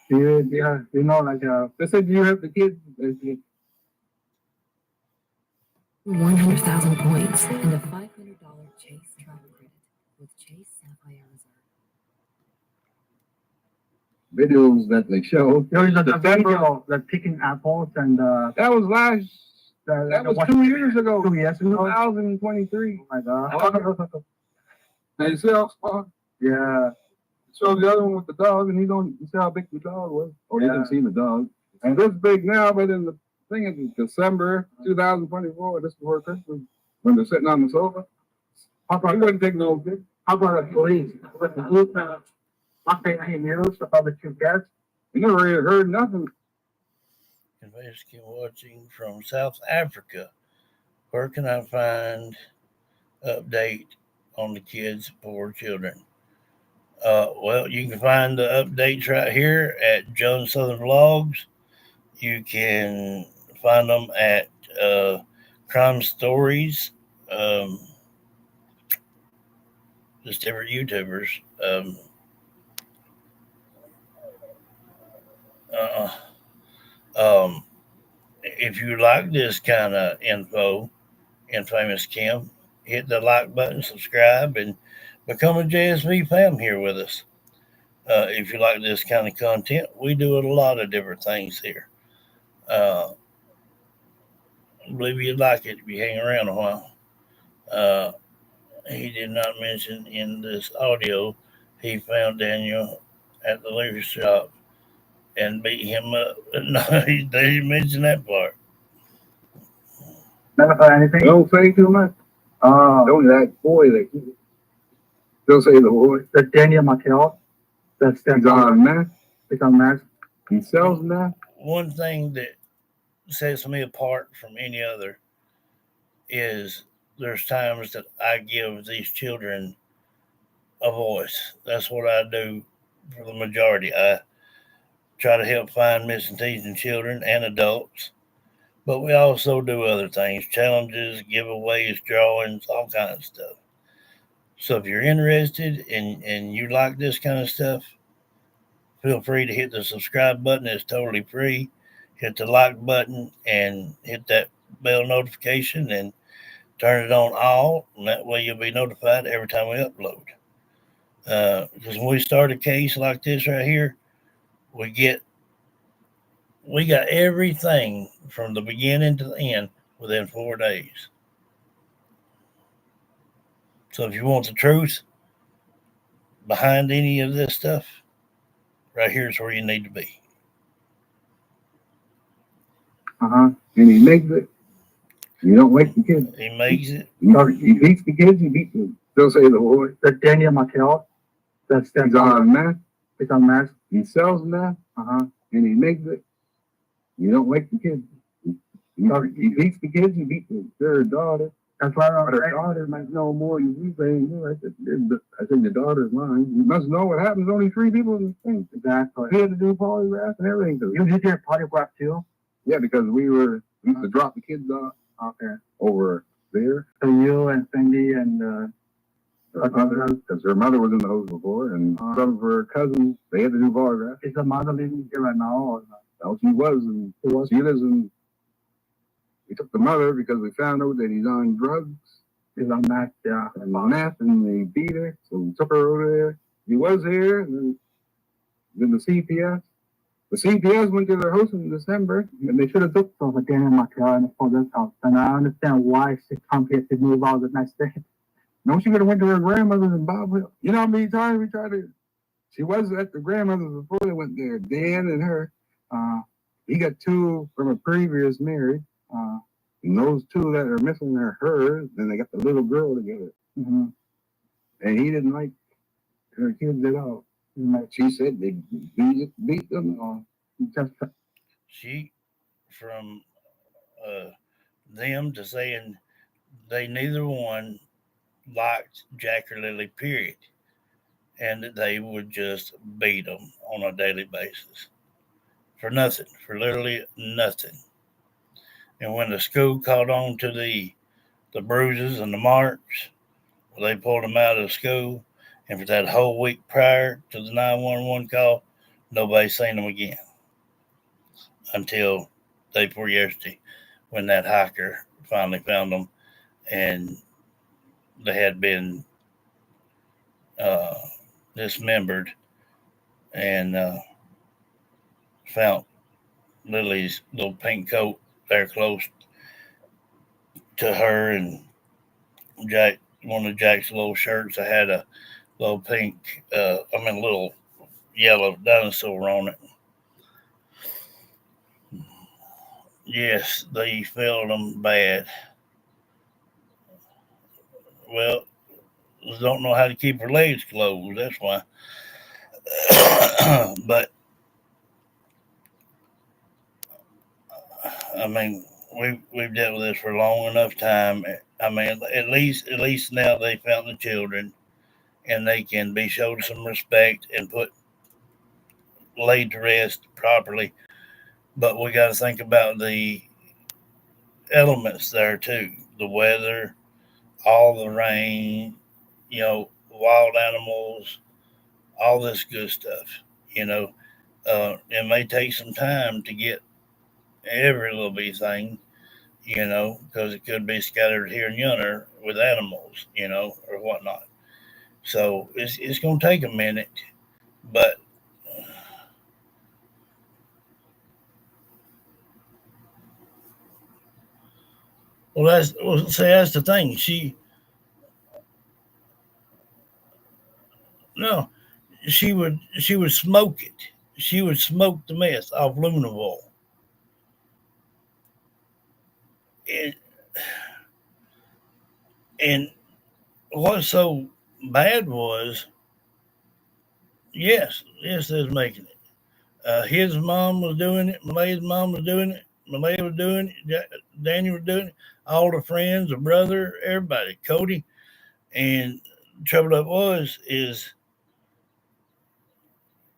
[SPEAKER 3] Yeah, they said you have the kids.
[SPEAKER 4] 100,000 points and a $500 Chase travel credit with Chase Sapphire Reserve.
[SPEAKER 3] Videos that they show. There was a video that picking apples and that was last. That was 2 years ago. 2 years ago. 2023. Oh my god. And you see how far? Yeah. So the other one with the dog, and you see how big the dog was. Oh, you didn't see the dog. And this big now, but in the thing is December 2024. This is before Christmas when they're sitting on the sofa. How about you wouldn't take no big? How about a police? With the group, any news about the two guests? You never really heard nothing.
[SPEAKER 1] Mexican watching from South Africa. Where can I find update on the kids, poor children? Well, you can find the updates right here at John Southern Vlogs. You can find them at Crime Stories. Just different YouTubers. If you like this kind of info in Famous Kim, hit the like button, subscribe, and become a JSV fam here with us. If you like this kind of content, we do a lot of different things here. I believe you'd like it if you hang around a while. He did not mention in this audio he found Daniel at the liquor shop and beat him up. No, he didn't mention that part.
[SPEAKER 3] Never heard anything? Don't say too much. Don't that boy that don't say the boy. That Daniel Markel. That's on meth. It's on meth. He sells meth.
[SPEAKER 1] One thing that sets me apart from any other is there's times that I give these children a voice. That's what I do for the majority. I try to help find missing teens and children and adults, but we also do other things, challenges, giveaways, drawings, all kinds of stuff. So if you're interested and you like this kind of stuff, feel free to hit the subscribe button. It's totally free. Hit the like button and hit that bell notification, and turn it on all, and that way you'll be notified every time we upload. Because when we start a case like this right here, we got everything from the beginning to the end within 4 days. So if you want the truth behind any of this stuff, right here's where you need to be.
[SPEAKER 3] And he makes it. You don't wake the kids.
[SPEAKER 1] He makes it.
[SPEAKER 3] He beats the kids. He beats them. They'll say the word. That's Daniel Markel. That's on meth. It's on meth. He sells meth. And he makes it. You don't wake the kids. He beats the kids. He beats their daughter. That's why their daughter might know more than you say. I think the daughter's lying. You must know what happens. Only 3 people in the thing. Exactly. We had to do polygraph and everything. You did your polygraph too? Yeah, because we used to drop the kids off over there. So you and Cindy and because her mother was in the house before, and some of her cousins, they had to do polygraph. Is the mother living here right now? Or not? No, she was, and she lives in. We took the mother because we found out that he's on drugs. He's on meth, yeah. And meth, and they beat her, so we took her over there. He was here, and then the CPS. The CPS went to their house in December, and they should have took over Daniel Markel for this house. And I understand why she come here to move out the next day. No, she could have went to her grandmother's in Bob Hill. You know how many times we tried to... She was at the grandmother's before they went there, Dan and her. He got 2 from a previous marriage. And those 2 that are missing are hers. Then they got the little girl together. And he didn't like her kids at all. Like she said, they beat them.
[SPEAKER 1] She, from them to saying they neither one liked Jack or Lily, period, and that they would just beat them on a daily basis for nothing, for literally nothing. And when the school caught on to the bruises and the marks, they pulled them out of the school. And for that whole week prior to the 911 call, nobody seen them again until day before yesterday, when that hiker finally found them, and they had been dismembered, and found Lily's little pink coat there close to her, and Jack, one of Jack's little shirts, I had a little pink, little yellow dinosaur on it. Yes, they failed them bad. Well, don't know how to keep her legs closed, that's why. But I mean, we've dealt with this for a long enough time. I mean, at least now they found the children, and they can be showed some respect and laid to rest properly. But we got to think about the elements there too: the weather, all the rain, wild animals, all this good stuff. It may take some time to get every little bitty thing, because it could be scattered here and yonder with animals, or whatnot. So it's going to take a minute, but that's the thing. She would smoke it. She would smoke the mess off Luminol. And what's so bad was, yes, there's making it. His mom was doing it. Malaya's mom was doing it. Malaya was doing it. Daniel was doing it. All the friends, the brother, everybody, Cody. And the trouble that is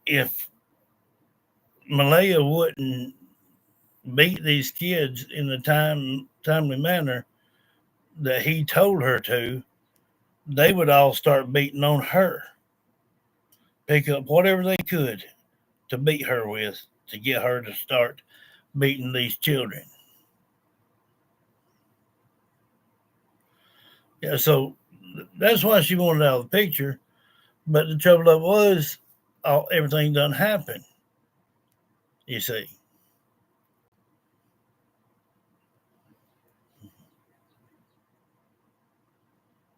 [SPEAKER 1] if Malaya wouldn't beat these kids in the timely manner that he told her to, they would all start beating on her. Pick up whatever they could to beat her with, to get her to start beating these children. Yeah, so that's why she wanted out of the picture. But the trouble of it was, everything done happen. You see.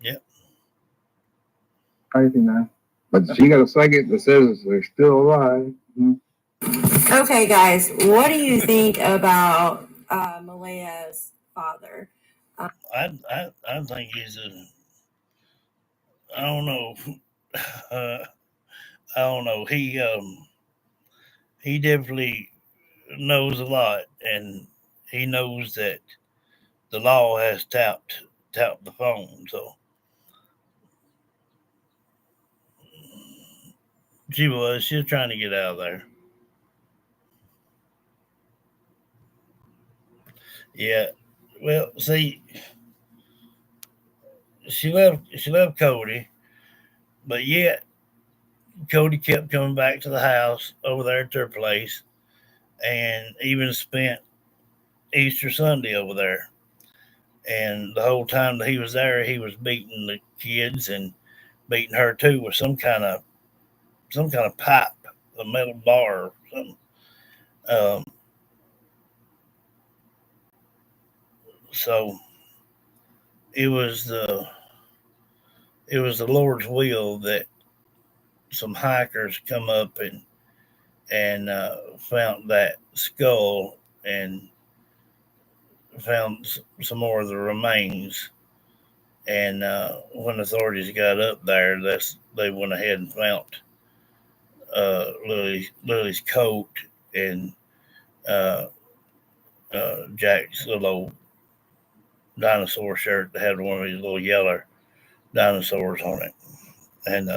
[SPEAKER 1] Yep.
[SPEAKER 3] Crazy, man. But she got a psychic that says they're still alive.
[SPEAKER 4] Okay, guys, what do you think about Malaya's father?
[SPEAKER 1] I think he's a. I don't know. I don't know. He definitely knows a lot, and he knows that the law has tapped the phone. So she's trying to get out of there. Yeah. Well, see, she left Cody, but yet Cody kept coming back to the house over there at their place, and even spent Easter Sunday over there. And the whole time that he was there, he was beating the kids and beating her too with some kind of pipe, a metal bar or something. Um, so it was the it was the Lord's will that some hikers come up and found that skull and found some more of the remains. And when authorities got up there, they went ahead and found Lily's coat and uh, Jack's little old dinosaur shirt that had one of these little yellow dinosaurs on it. And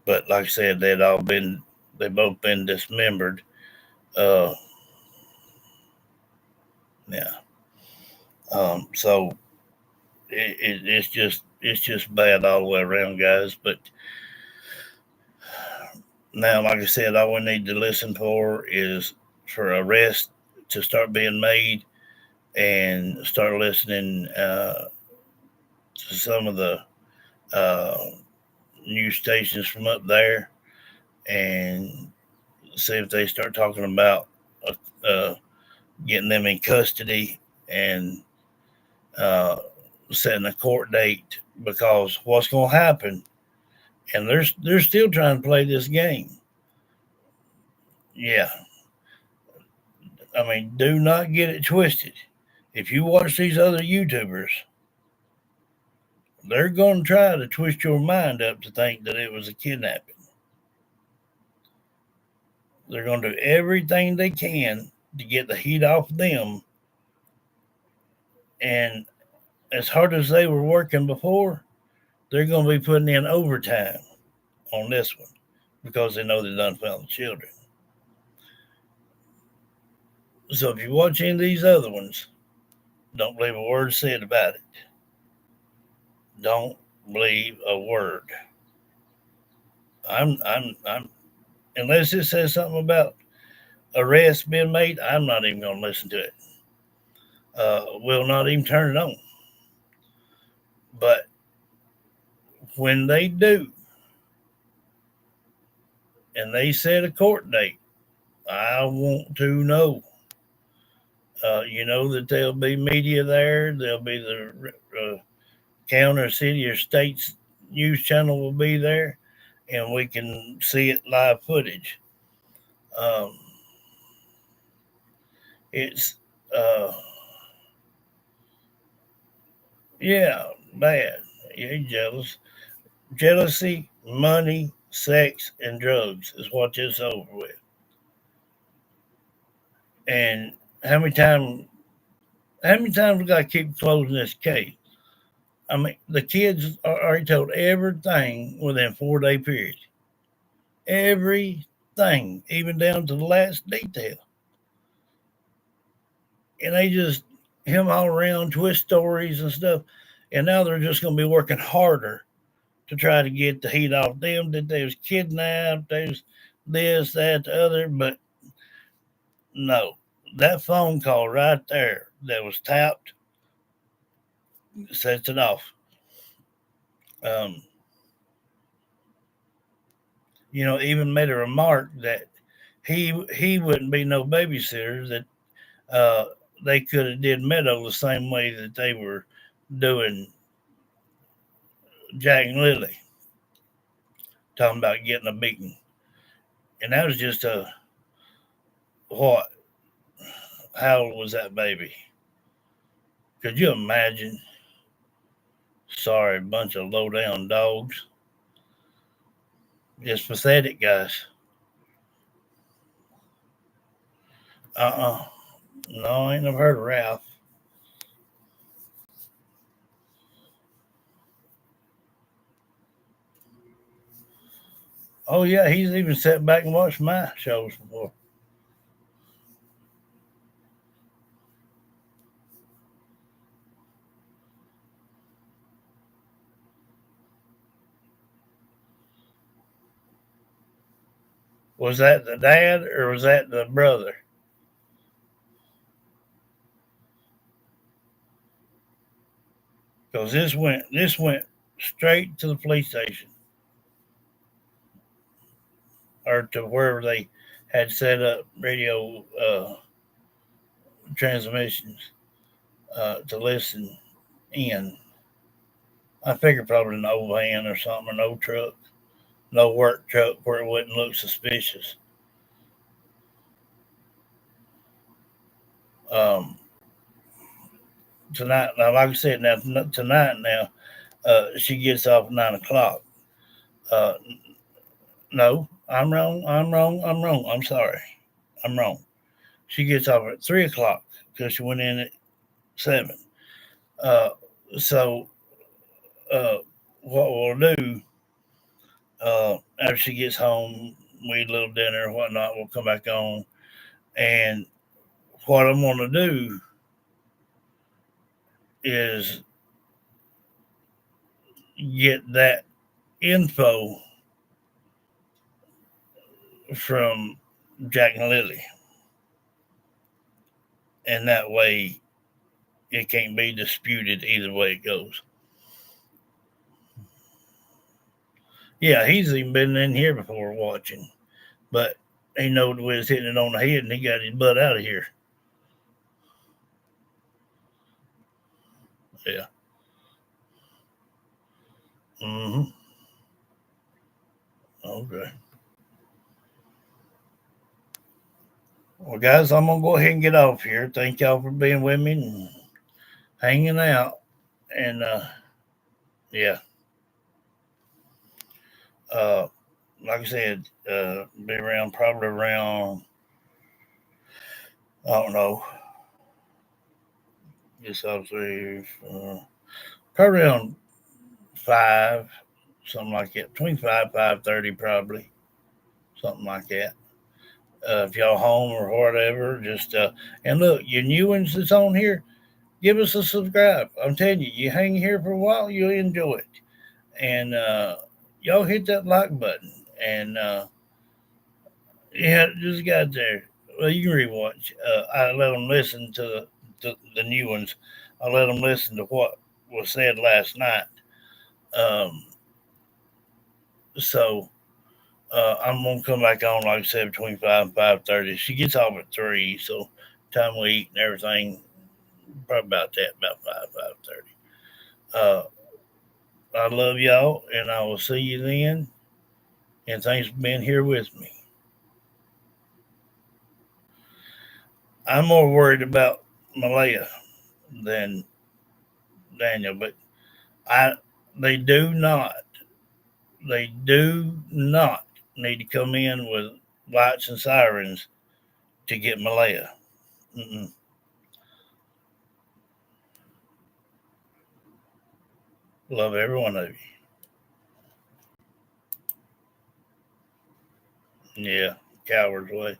[SPEAKER 1] but like I said, they both been dismembered. Uh, yeah. So it's just bad all the way around, guys. But now, like I said, all we need to listen for is for arrests to start being made, and start listening to some of the uh, news stations from up there, and see if they start talking about uh, getting them in custody and uh, setting a court date. Because what's going to happen, and they're still trying to play this game. Yeah, I mean, do not get it twisted. If you watch these other YouTubers, they're going to try to twist your mind up to think that it was a kidnapping. They're going to do everything they can to get the heat off them. And as hard as they were working before, they're going to be putting in overtime on this one because they know they done found the children. So if you watch any of these other ones, don't believe a word said about it. Don't believe a word. I'm unless it says something about arrests being made, I'm not even going to listen to it. Will not even turn it on. But when they do, and they set a court date, I want to know. You know that there'll be media there. There'll be the county or city or state's news channel will be there, and we can see it live footage. Um, it's yeah, bad. Yeah, jealous. Jealousy, money, sex, and drugs is what this over with. And how many times? How many times we got to keep closing this case? I mean, the kids are already told everything within 4 day period. Everything, even down to the last detail. And they just him all around, twist stories and stuff. And now they're just going to be working harder to try to get the heat off them that they was kidnapped, there's this, that, the other. But no, that phone call right there that was tapped sets it off. Even made a remark that he wouldn't be no babysitter, that they could have did Meadow the same way that they were doing Jack and Lily, talking about getting a beating. And that was just what? How old was that baby? Could you imagine? Sorry, bunch of low down dogs. It's pathetic, guys. No, I ain't never heard of Ralph. Oh yeah, he's even sat back and watched my shows before. Was that the dad or was that the brother? Because this went straight to the police station, or to wherever they had set up radio transmissions to listen in. I figured probably an old van or something, an old truck, no work truck where it wouldn't look suspicious. Tonight, now, like I said, tonight she gets off at 9 o'clock. No, I'm wrong. I'm sorry. I'm wrong. She gets off at 3 o'clock because she went in at 7. So what we'll do after she gets home, we eat a little dinner or whatnot. We'll come back on, and what I'm going to do is get that info from Jack and Lily, and that way it can't be disputed either way it goes. Yeah, he's even been in here before watching, but he knowed we was hitting it on the head, and he got his butt out of here. Yeah. Okay. Well, guys, I'm gonna go ahead and get off here. Thank y'all for being with me and hanging out. And yeah. Like I said, be around probably around, I don't know. Guess I'll say probably around 5, something like that. Between 5:30 probably, something like that. If y'all home or whatever, just and look, you new ones that's on here, give us a subscribe. I'm telling you, you hang here for a while, you'll enjoy it. And y'all hit that like button. And yeah, just got there. Well, you can rewatch. I let them listen to the new ones. I let them listen to what was said last night. So I'm gonna come back on, like I said, between 5 and 5:30. She gets off at 3, so time we eat and everything, probably about that, about 5:30. I love y'all, and I will see you then. And thanks for being here with me. I'm more worried about Malaya than Daniel, but they do not need to come in with lights and sirens to get Malaya. Mm-mm. Love every one of you. Yeah, coward's way.